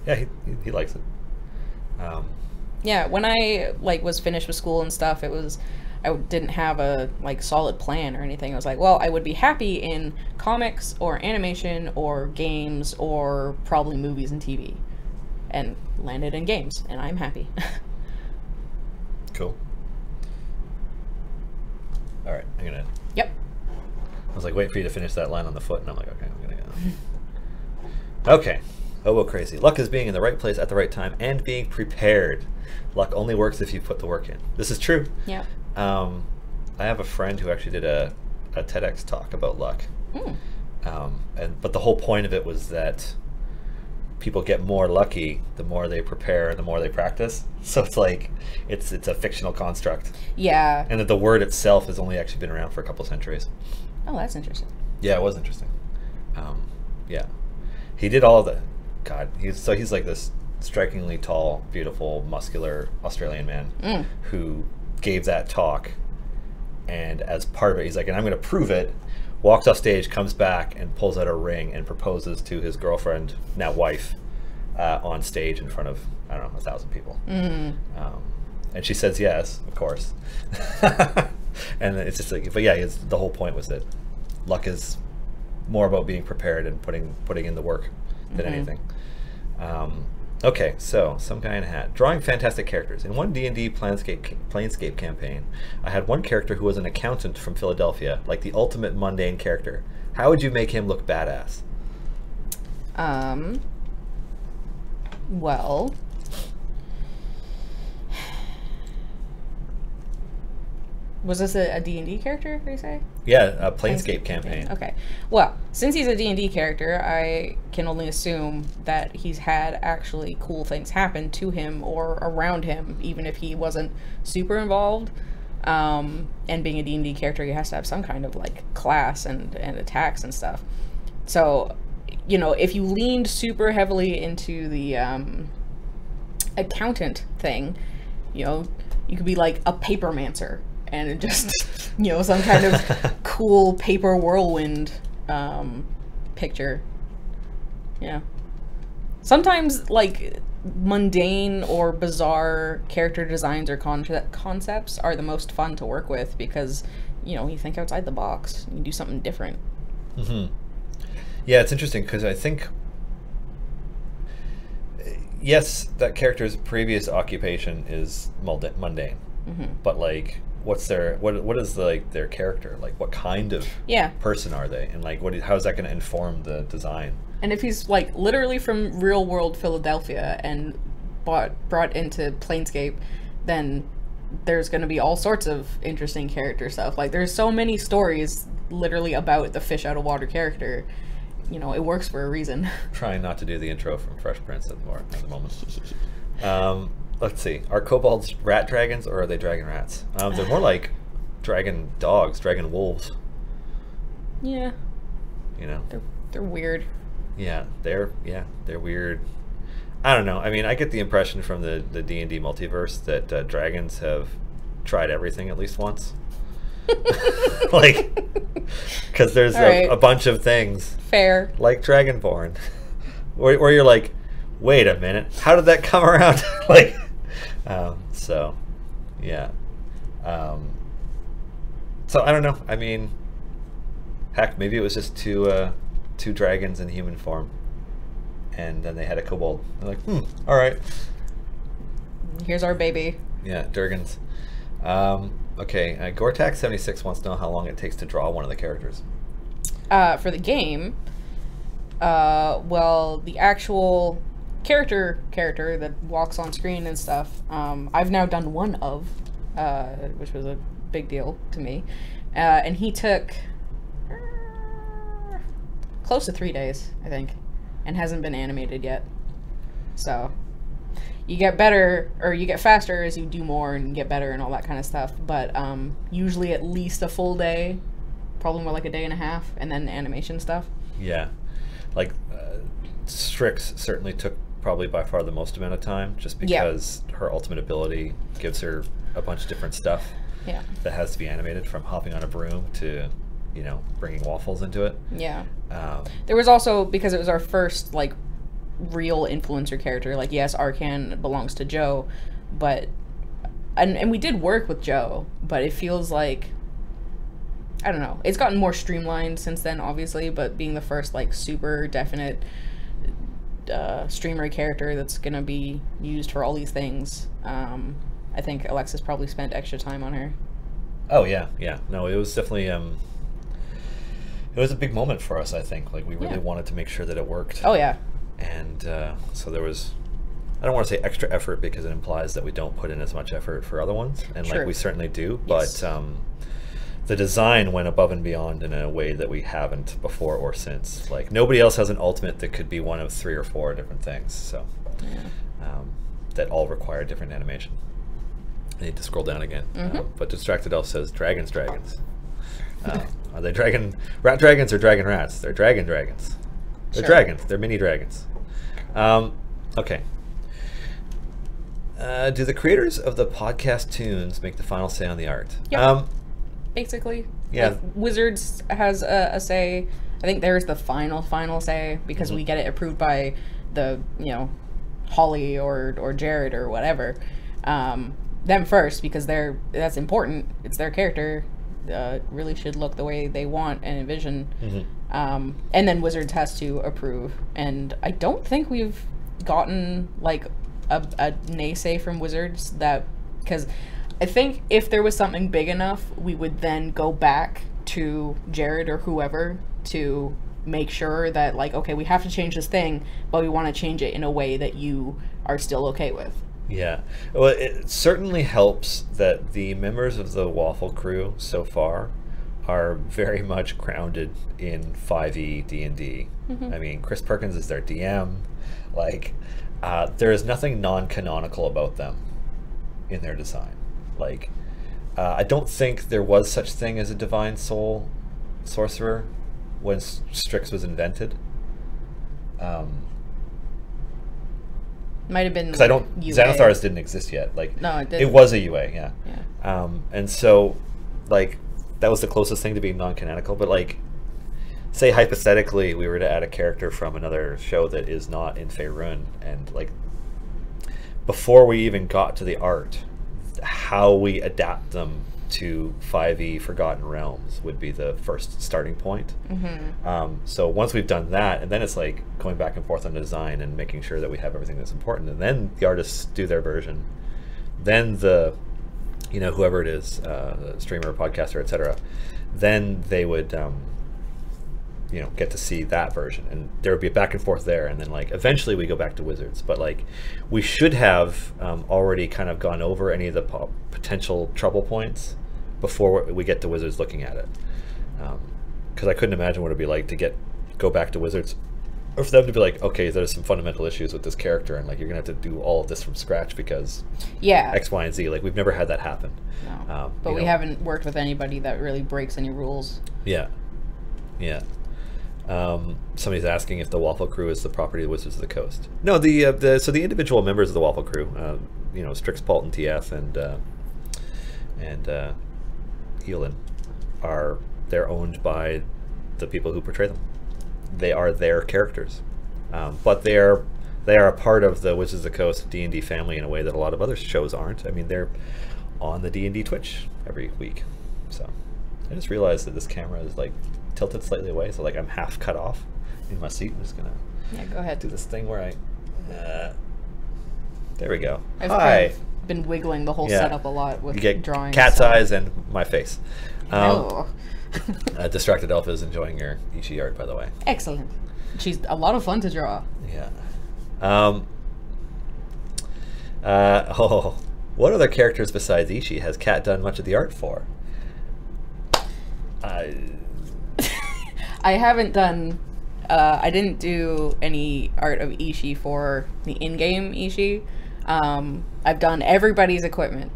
Yeah, he likes it. Yeah, when I like was finished with school and stuff, I didn't have a like solid plan or anything. I was like, well, I would be happy in comics or animation or games or probably movies and TV, and landed in games, and I'm happy. Cool. All right, I'm gonna. Yep. I was like waiting for you to finish that line on the foot, and I'm like, okay, I'm gonna go. Okay. Oh, well, crazy. Luck is being in the right place at the right time and being prepared. Luck only works if you put the work in. This is true. Yeah. I have a friend who actually did a TEDx talk about luck. But the whole point of it was that people get more lucky the more they prepare and the more they practice. So it's like it's a fictional construct. Yeah. And that the word itself has only actually been around for a couple centuries. Oh, that's interesting. Yeah, it was interesting. Yeah. He did all of the God, he's like this strikingly tall, beautiful, muscular Australian man who gave that talk, and as part of it he's like, and I'm going to prove it, walks off stage, comes back and pulls out a ring and proposes to his girlfriend, now wife, on stage in front of, I don't know, 1,000 people. And she says yes, of course. And it's just like, but yeah, the whole point was that luck is more about being prepared and putting in the work than anything. Okay, so some guy in a hat drawing fantastic characters. In one D&D Planescape campaign, I had one character who was an accountant from Philadelphia, like the ultimate mundane character. How would you make him look badass? Well, was this a D&D character, did you say? Yeah, a Planescape campaign. Okay. Well, since he's a D&D character, I can only assume that he's had actually cool things happen to him or around him, even if he wasn't super involved. And being a D&D character, he has to have some kind of like class and attacks and stuff. So, you know, if you leaned super heavily into the accountant thing, you know, you could be like a papermancer. And just, you know, some kind of cool paper whirlwind picture. Yeah. Sometimes, like, mundane or bizarre character designs or concepts are the most fun to work with because, you know, you think outside the box. You do something different. Yeah, it's interesting because I think, yes, that character's previous occupation is mundane. But, like, what is like their character, like what kind of person are they, and like how is that going to inform the design? And if he's like literally from real world Philadelphia and brought into Planescape, then there's going to be all sorts of interesting character stuff. Like there's so many stories literally about the fish out of water character. You know, it works for a reason. Trying not to do the intro from Fresh Prince at the moment. Let's see. Are kobolds rat dragons or are they dragon rats? They're more like dragon dogs, dragon wolves. Yeah. You know. They're weird. Yeah, they're weird. I don't know. I mean, I get the impression from the D&D multiverse that dragons have tried everything at least once. Like, because there's a bunch of things. Fair. Like Dragonborn, where you're like, wait a minute, how did that come around? Like. So, yeah. So I don't know. I mean, heck, maybe it was just two dragons in human form, and then they had a kobold. They're like, all right. Here's our baby. Yeah, Durgans. Okay, Gortax76 wants to know how long it takes to draw one of the characters. For the game, well, the actual character that walks on screen and stuff, I've now done one of, which was a big deal to me, and he took close to 3 days, I think, and hasn't been animated yet. So you get better, or you get faster as you do more and get better and all that kind of stuff, but usually at least a full day, probably more like a day and a half, and then animation stuff. Yeah, like Strix certainly took probably by far the most amount of time, just because her ultimate ability gives her a bunch of different stuff. Yeah. that has to be animated, from hopping on a broom to, you know, bringing waffles into it. Yeah. There was also, because it was our first, like, real influencer character, like, yes, Arcan belongs to Joe, but, and we did work with Joe, but it feels like, I don't know, it's gotten more streamlined since then, obviously, but being the first, like, super definite streamer character that's gonna be used for all these things, I think Alexis probably spent extra time on her. Oh yeah, yeah. No, it was definitely it was a big moment for us, I think. Like, we really wanted to make sure that it worked. Oh yeah. And so there was, I don't want to say extra effort because it implies that we don't put in as much effort for other ones, and like we certainly do, Yes. but the design went above and beyond in a way that we haven't before or since. Like, nobody else has an ultimate that could be one of 3 or 4 different things, so that all require different animation. I need to scroll down again. But Distracted Elf says, dragons. Are they rat dragons or dragon rats? They're dragons. They're dragons. They're mini dragons. Okay. Do the creators of the podcast tunes make the final say on the art? Yep. Basically. Yeah. Like, Wizards has a say. I think there's the final say, because we get it approved by the, you know, Holly or Jared or whatever. Them first, because that's important. It's their character. Really should look the way they want and envision. And then Wizards has to approve. And I don't think we've gotten like a naysay from Wizards, that, because I think if there was something big enough, we would then go back to Jared or whoever to make sure that, like, okay, we have to change this thing, but we want to change it in a way that you are still okay with. Yeah. Well, it certainly helps that the members of the Waffle crew so far are very much grounded in 5e D&D. I mean, Chris Perkins is their DM. Like, there is nothing non-canonical about them in their design. Like, I don't think there was such thing as a Divine Soul sorcerer when Strix was invented. Might have been, because like, Xanathars didn't exist yet. Like, no, it didn't. It was a UA, yeah. And so, like, that was the closest thing to being non-canonical. But, like, say hypothetically we were to add a character from another show that is not in Faerun, and, like, before we even got to the art, how we adapt them to 5e Forgotten Realms would be the first starting point. So once we've done that, and then it's like going back and forth on the design and making sure that we have everything that's important, and then the artists do their version, then the, you know, whoever it is, streamer, podcaster, etc., then they would you know, get to see that version, and there would be a back and forth there, and then, like, eventually we go back to Wizards. But, like, we should have already kind of gone over any of the potential trouble points before we get to Wizards looking at it, because I couldn't imagine what it'd be like to go back to Wizards, or for them to be like, okay, there's some fundamental issues with this character, and, like, you're gonna have to do all of this from scratch because X, Y, and Z. Like, we've never had that happen. No. But we haven't worked with anybody that really breaks any rules. Yeah. Somebody's asking if the Waffle crew is the property of the Wizards of the Coast. No, so the individual members of the Waffle crew, you know, Strix, Paulton, TF, and Heelan, they're owned by the people who portray them. They are their characters, but they are a part of the Wizards of the Coast D&D family in a way that a lot of other shows aren't. I mean, they're on the D&D Twitch every week. So I just realized that this camera is, like, tilted slightly away, so, like, I'm half cut off in my seat. I'm just gonna go ahead. Do this thing where I there we go. I've kind of been wiggling the whole setup a lot with you get drawing cat's eyes and my face. Oh. Distracted Elf is enjoying your Ishi art, by the way. Excellent. She's a lot of fun to draw. Yeah. What other characters besides Ishi has Kat done much of the art for? I haven't done, I didn't do any art of Ishi for the in-game Ishi. I've done everybody's equipment.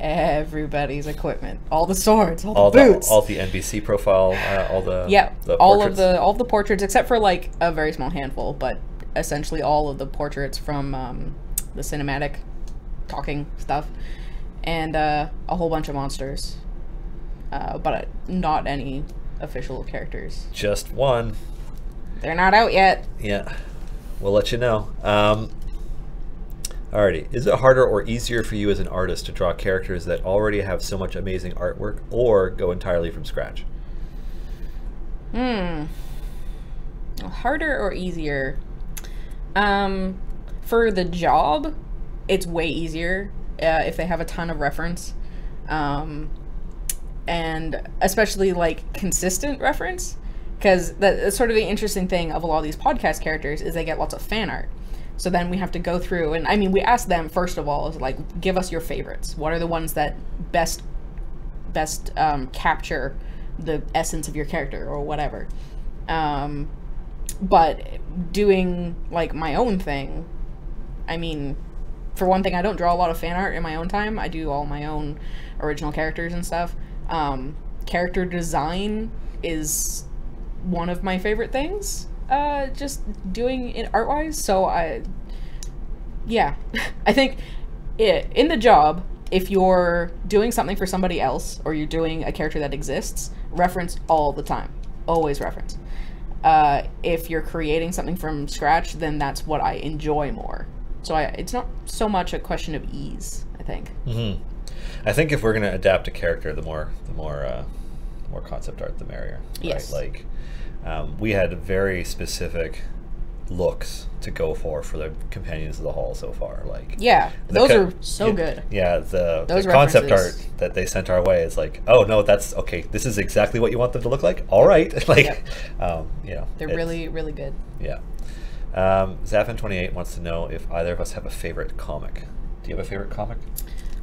All the swords, all the boots. All the NPC profile, all the all of the portraits, except for, like, a very small handful, but essentially all of the portraits from the cinematic talking stuff. and a whole bunch of monsters, but not any official characters. Just one. They're not out yet. Yeah, we'll let you know. Alrighty, is it harder or easier for you as an artist to draw characters that already have so much amazing artwork, or go entirely from scratch? Harder or easier? For the job, it's way easier if they have a ton of reference, and especially like consistent reference, because that's sort of the interesting thing of a lot of these podcast characters is they get lots of fan art. So then we have to go through, and I mean, we ask them first of all, is like, give us your favorites. What are the ones that best capture the essence of your character or whatever? But doing like my own thing, I mean, for one thing, I don't draw a lot of fan art in my own time. I do all my own original characters and stuff. Character design is one of my favorite things. Just doing it art-wise, so I think in the job, if you're doing something for somebody else or you're doing a character that exists, reference all the time. Always reference. If you're creating something from scratch, then that's what I enjoy more. So it's not so much a question of ease, I think. I think if we're going to adapt a character, the more concept art, the merrier. Right? Yes. Like, we had very specific looks to go for the Companions of the Hall so far. Like, yeah, those are so good. Yeah, the concept art that they sent our way is like, oh no, that's okay. This is exactly what you want them to look like. All right, like, you know, they're really, really good. Yeah. Zaffin28 wants to know if either of us have a favorite comic. Do you have a favorite comic?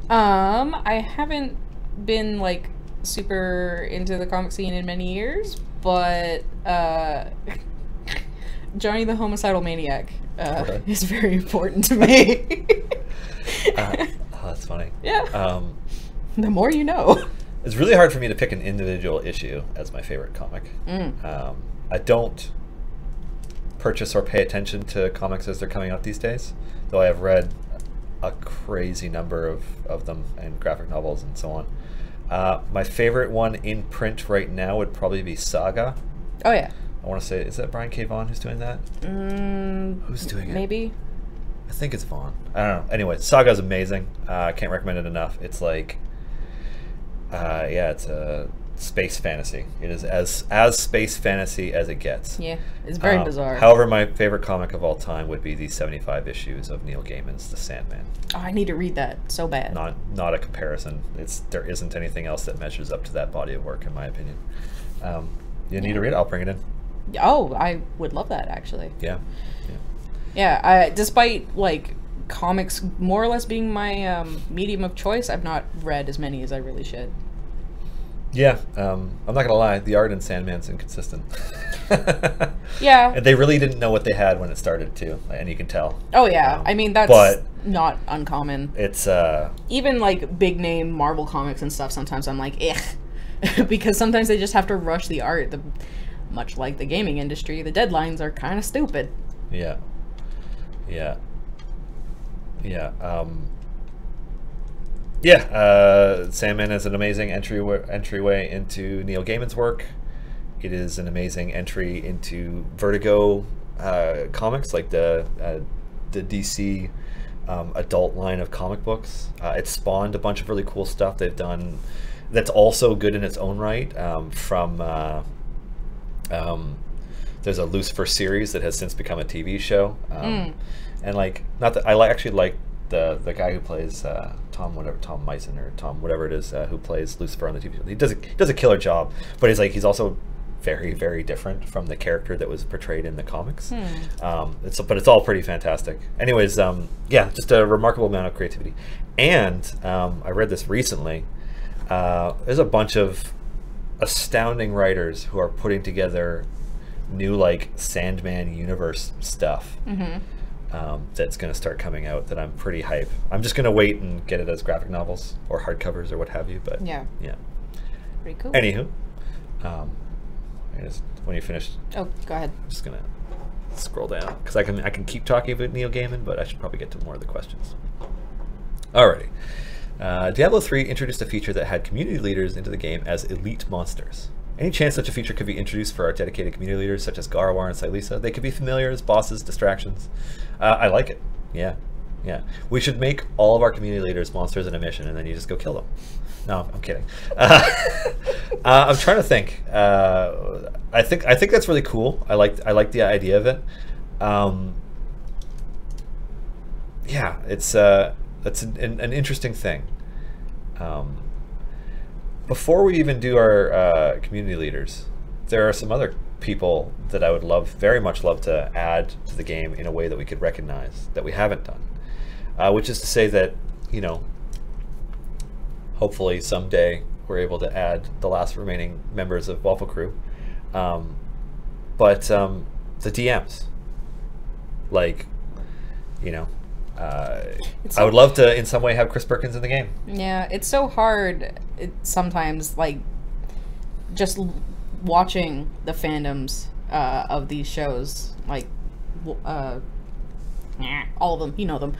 I haven't been like super into the comic scene in many years, but Johnny the Homicidal Maniac is very important to me. Oh, that's funny. Yeah. The more you know. It's really hard for me to pick an individual issue as my favorite comic. I don't purchase or pay attention to comics as they're coming out these days, though I have read a crazy number of them, and graphic novels and so on. My favorite one in print right now would probably be Saga. Oh yeah. I want to say, is that Brian K. Vaughan who's doing that? Who's doing it? Maybe. I think it's Vaughan. I don't know. Anyway, Saga's amazing. I can't recommend it enough. It's like, it's a space fantasy. It is as space fantasy as it gets. Yeah, it's very bizarre. However, my favorite comic of all time would be the 75 issues of Neil Gaiman's The Sandman. Oh, I need to read that so bad. Not a comparison. There isn't anything else that measures up to that body of work, in my opinion. You need to read it? I'll bring it in. Oh, I would love that, actually. Yeah. Despite like comics more or less being my medium of choice, I've not read as many as I really should. Yeah, I'm not gonna lie, the art in Sandman's inconsistent. Yeah. And they really didn't know what they had when it started too, and you can tell. Oh yeah, I mean that's not uncommon. It's even like big name Marvel comics and stuff, sometimes I'm like, ugh. Because sometimes they just have to rush the art. Much like the gaming industry, the deadlines are kind of stupid. Yeah. Sandman is an amazing entryway into Neil Gaiman's work. It is an amazing entry into Vertigo comics, like the DC adult line of comic books. It spawned a bunch of really cool stuff they've done that's also good in its own right. There's a Lucifer series that has since become a TV show, and like, not that I actually like the guy who plays Tom Meissen or Tom whatever it is, who plays Lucifer on the TV show. He does a killer job, but he's also very, very different from the character that was portrayed in the comics. But it's all pretty fantastic. Anyways, just a remarkable amount of creativity. And I read this recently. There's a bunch of astounding writers who are putting together new like Sandman universe stuff that's going to start coming out that I'm pretty hype. I'm just going to wait and get it as graphic novels or hardcovers or what have you, but yeah. Pretty cool. Anywho, when you finish, go ahead. I'm just going to scroll down because I can keep talking about Neil Gaiman, but I should probably get to more of the questions. Alrighty. Diablo 3 introduced a feature that had community leaders into the game as elite monsters. Any chance such a feature could be introduced for our dedicated community leaders, such as Garwar and Silisa? They could be familiars, bosses, distractions. I like it. Yeah. Yeah. We should make all of our community leaders monsters in a mission, and then you just go kill them. No, I'm kidding. I'm trying to think. I think that's really cool. I like the idea of it. Yeah, it's an interesting thing. Before we even do our community leaders, there are some other people that I would very much love to add to the game in a way that we could recognize that we haven't done. Which is to say that, you know, hopefully someday we're able to add the last remaining members of Waffle Crew. But the DMs, like, you know, I would love to in some way have Chris Perkins in the game. Yeah, it's so hard sometimes, like, just watching the fandoms of these shows, like, all of them, you know them,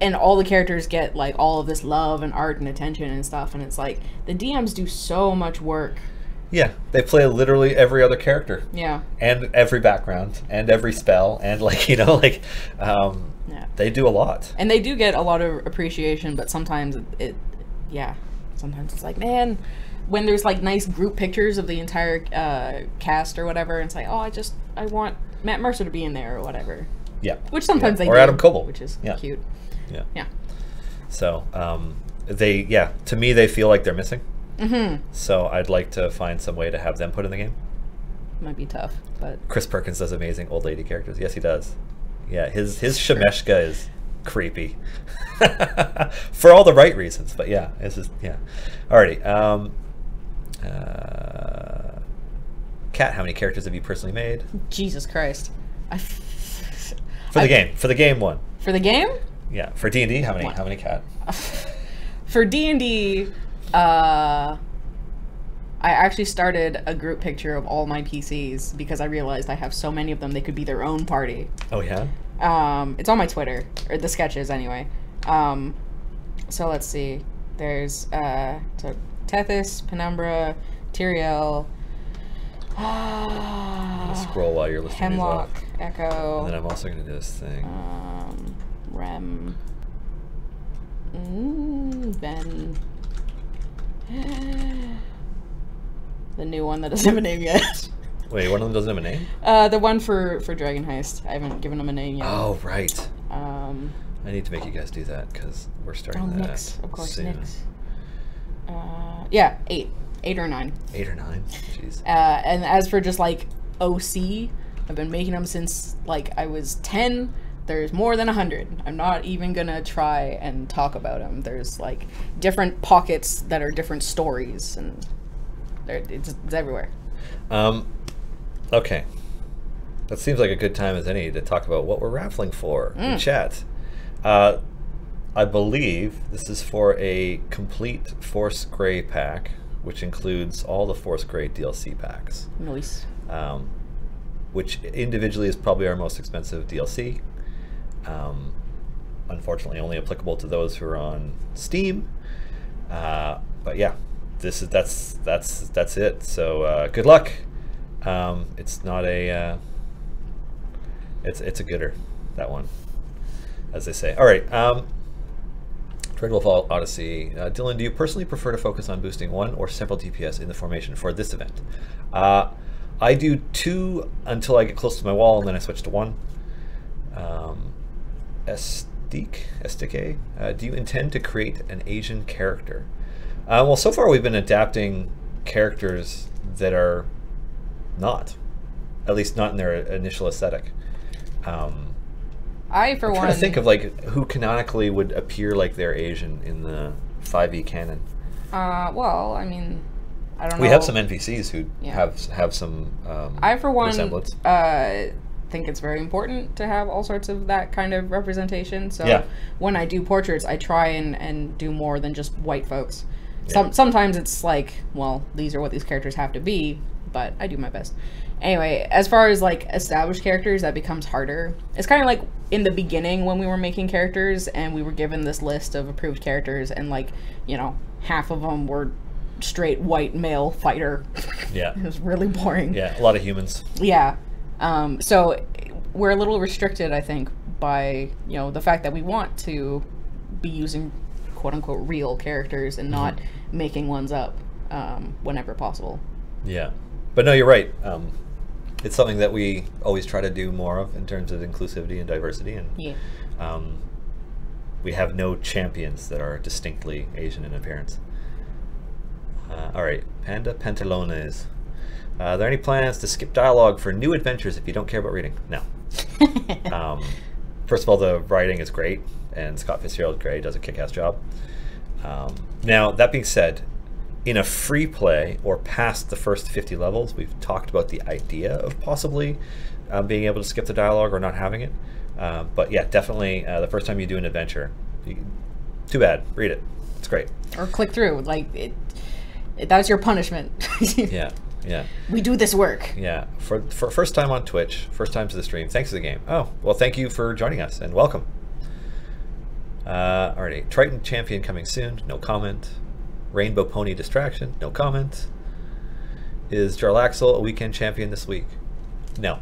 and all the characters get, like, all of this love and art and attention and stuff, and it's like, the DMs do so much work. Yeah, they play literally every other character. Yeah. And every background, and every spell, and, like, you know, like, yeah. They do a lot. And they do get a lot of appreciation, but sometimes sometimes it's like, man, when there's, like, nice group pictures of the entire cast or whatever, and it's like, oh, I want Matt Mercer to be in there or whatever. Yeah. Which sometimes they do. Or Adam Coble. Which is cute. Yeah. Yeah. So, to me, they feel like they're missing. Mm-hmm. So I'd like to find some way to have them put in the game. Might be tough, but... Chris Perkins does amazing old lady characters. Yes, he does. Yeah, his Shemeshka is creepy. For all the right reasons, but yeah, it's just, yeah. Alrighty. Kat, how many characters have you personally made? Jesus Christ. For the game one. For the game? Yeah. For D&D, how many Kat? For D&D, I actually started a group picture of all my PCs because I realized I have so many of them they could be their own party. Oh yeah? It's on my Twitter, or the sketches anyway. So let's see. There's so Tethys, Penumbra, Tyrael, scroll while you're listening. Hemlock, Echo. And then I'm also gonna do this thing. Rem. Ben. The new one that doesn't have a name yet. Wait, one of them doesn't have a name? The one for Dragon Heist. I haven't given him a name yet. Oh, right. I need to make you guys do that because we're starting that Nyx. Of course, soon. Nyx. Yeah, 8. 8 or 9. 8 or 9? Jeez. And as for just, like, OC, I've been making them since, like, I was 10. There's more than 100. I'm not even gonna try and talk about them. There's, like, different pockets that are different stories, and it's everywhere. Okay. That seems like a good time as any to talk about what we're raffling for in chat. I believe this is for a complete Force Grey pack, which includes all the Force Grey DLC packs. Nice. Which individually is probably our most expensive DLC. Unfortunately, only applicable to those who are on Steam. But yeah, that's it. So good luck. It's not a it's a gooder, that one, as they say. All right. Dreadwolf Odyssey. Dylan, do you personally prefer to focus on boosting one or several DPS in the formation for this event? I do 2 until I get close to my wall, and then I switch to 1. Estike, do you intend to create an Asian character? Well, so far we've been adapting characters that are not, at least not in their initial aesthetic. I, for I'm one, trying to think of, like, who canonically would appear like they're Asian in the 5e canon. Well, I mean, I don't know. We have some NPCs who Yeah. have some I, for one, resemblance. think it's very important to have all sorts of that kind of representation. So Yeah. when I do portraits, I try and do more than just white folks. Yeah. Sometimes it's like, well, these are what these characters have to be, but I do my best. Anyway, as far as like established characters, that becomes harder. It's kind of like in the beginning when we were making characters and we were given this list of approved characters, and like, you know, half of them were straight white male fighter. Yeah. It was really boring. Yeah, a lot of humans. Yeah. So we're a little restricted, I think, by, you know, the fact that we want to be using quote unquote real characters and not making ones up whenever possible. Yeah. But no, you're right. It's something that we always try to do more of in terms of inclusivity and diversity. And we have no champions that are distinctly Asian in appearance. All right, Panda Pantalones. Are there any plans to skip dialogue for new adventures if you don't care about reading? No. First of all, the writing is great, and Scott Fitzgerald Gray does a kick-ass job. Now, that being said, in a free play or past the first 50 levels, we've talked about the idea of possibly being able to skip the dialogue or not having it. But yeah, definitely the first time you do an adventure, too bad, read it. It's great. Or click through, like that's your punishment. Yeah. Yeah. We do this work. Yeah. For first time on Twitch, first time to the stream, thanks to the game. Oh, well, thank you for joining us and welcome. Alrighty. Triton Champion coming soon. No comment. Rainbow Pony Distraction. No comment. Is Jarlaxle a weekend champion this week? No.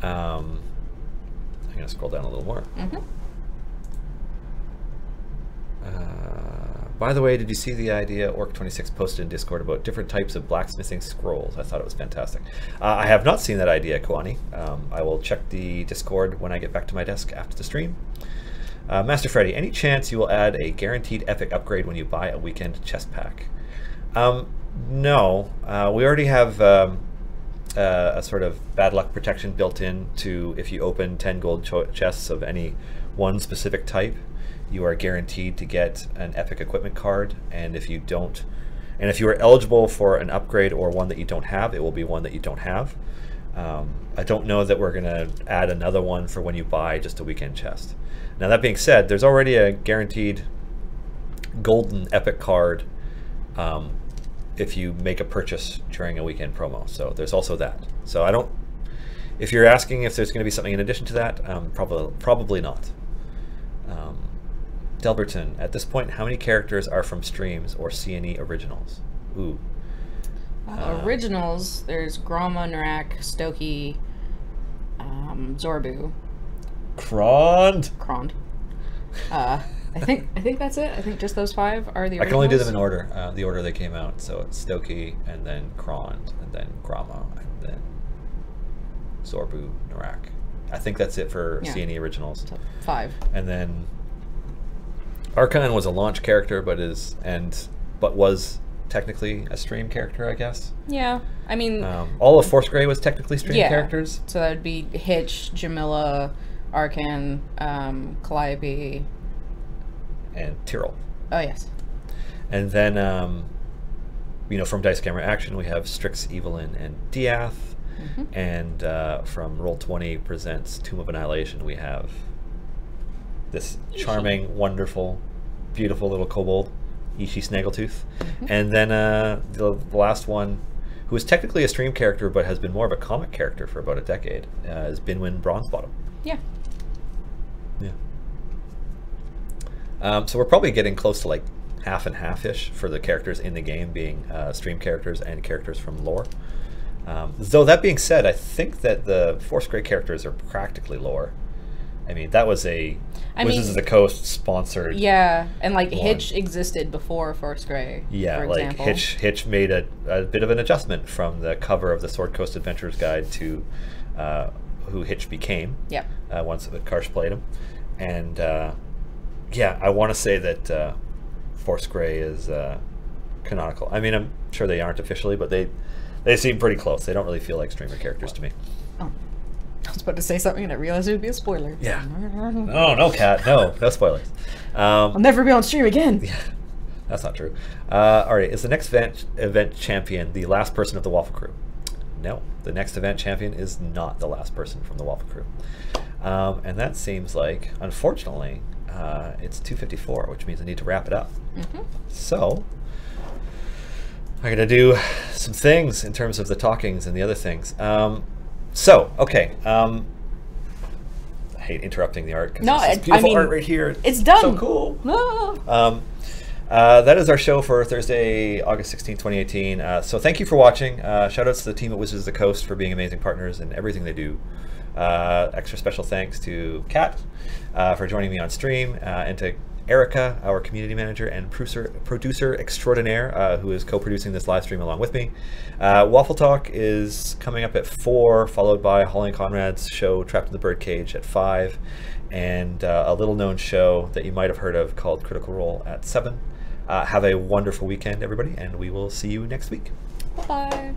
I'm going to scroll down a little more. By the way, did you see the idea Orc26 posted in Discord about different types of blacksmithing scrolls? I thought it was fantastic. I have not seen that idea, Kwani. I will check the Discord when I get back to my desk after the stream. Master Freddy, any chance you will add a guaranteed epic upgrade when you buy a weekend chest pack? No. We already have a sort of bad luck protection built in to if you open 10 gold chests of any one specific type, you are guaranteed to get an epic equipment card, and if you don't, and if you are eligible for an upgrade or one that you don't have, it will be one that you don't have. I don't know that we're going to add another one for when you buy just a weekend chest. Now that being said, there's already a guaranteed golden epic card if you make a purchase during a weekend promo, so there's also that. So I don't, if you're asking if there's going to be something in addition to that, probably not. Delberton, at this point, how many characters are from streams or CNE originals? Ooh. Originals, there's Gromma, Narak, Stokey, Zorbu. Krond? I think that's it. I think just those 5 are the originals. I can only do them in order, the order they came out. So it's Stokey, and then Krond, and then Gromma, and then Zorbu, Narak. I think that's it for CNE originals. So 5. And then Archon was a launch character, but was technically a stream character, I guess. Yeah, I mean, all of Force Grey was technically stream characters. So that would be Hitch, Jamila, Arkan, Calliope, and Tyrell. Oh yes. And then, you know, from Dice Camera Action, we have Strix, Evelyn, and Diath. And from Roll20 Presents Tomb of Annihilation, we have this charming, wonderful, beautiful little kobold, Ishi Snaggletooth. And then the last one, who is technically a stream character but has been more of a comic character for about a decade, is Binwin Bronzebottom. Yeah. So we're probably getting close to like half and half-ish for the characters in the game being stream characters and characters from lore. Though that being said, I think that the Force Grey characters are practically lore. I mean, that was a Wizards of the Coast sponsored. Yeah, and like Hitch existed before Force Grey. Yeah, for like example. Hitch made a bit of an adjustment from the cover of the Sword Coast Adventures Guide to who Hitch became. Yeah. Once Karsh played him, and yeah, I want to say that Force Grey is canonical. I mean, I'm sure they aren't officially, but they seem pretty close. They don't really feel like streamer characters to me. Oh. I was about to say something and I realized it would be a spoiler. Yeah. Oh, no, Kat. No spoilers. I'll never be on stream again. Yeah, that's not true. All right, is the next event champion the last person of the Waffle crew? No, the next event champion is not the last person from the Waffle crew. And that seems like, unfortunately, it's 2:54, which means I need to wrap it up. So, I gotta do some things in terms of the talkings and the other things. Okay. I hate interrupting the art because it's beautiful art right here. It's done. So cool. No. That is our show for Thursday, August 16, 2018. So thank you for watching. Shout outs to the team at Wizards of the Coast for being amazing partners in everything they do. Extra special thanks to Kat for joining me on stream, and to Erica, our community manager and producer extraordinaire, who is co-producing this live stream along with me. Waffle Talk is coming up at 4, followed by Holly and Conrad's show Trapped in the Birdcage at 5, and a little-known show that you might have heard of called Critical Role at 7. Have a wonderful weekend, everybody, and we will see you next week. Bye-bye.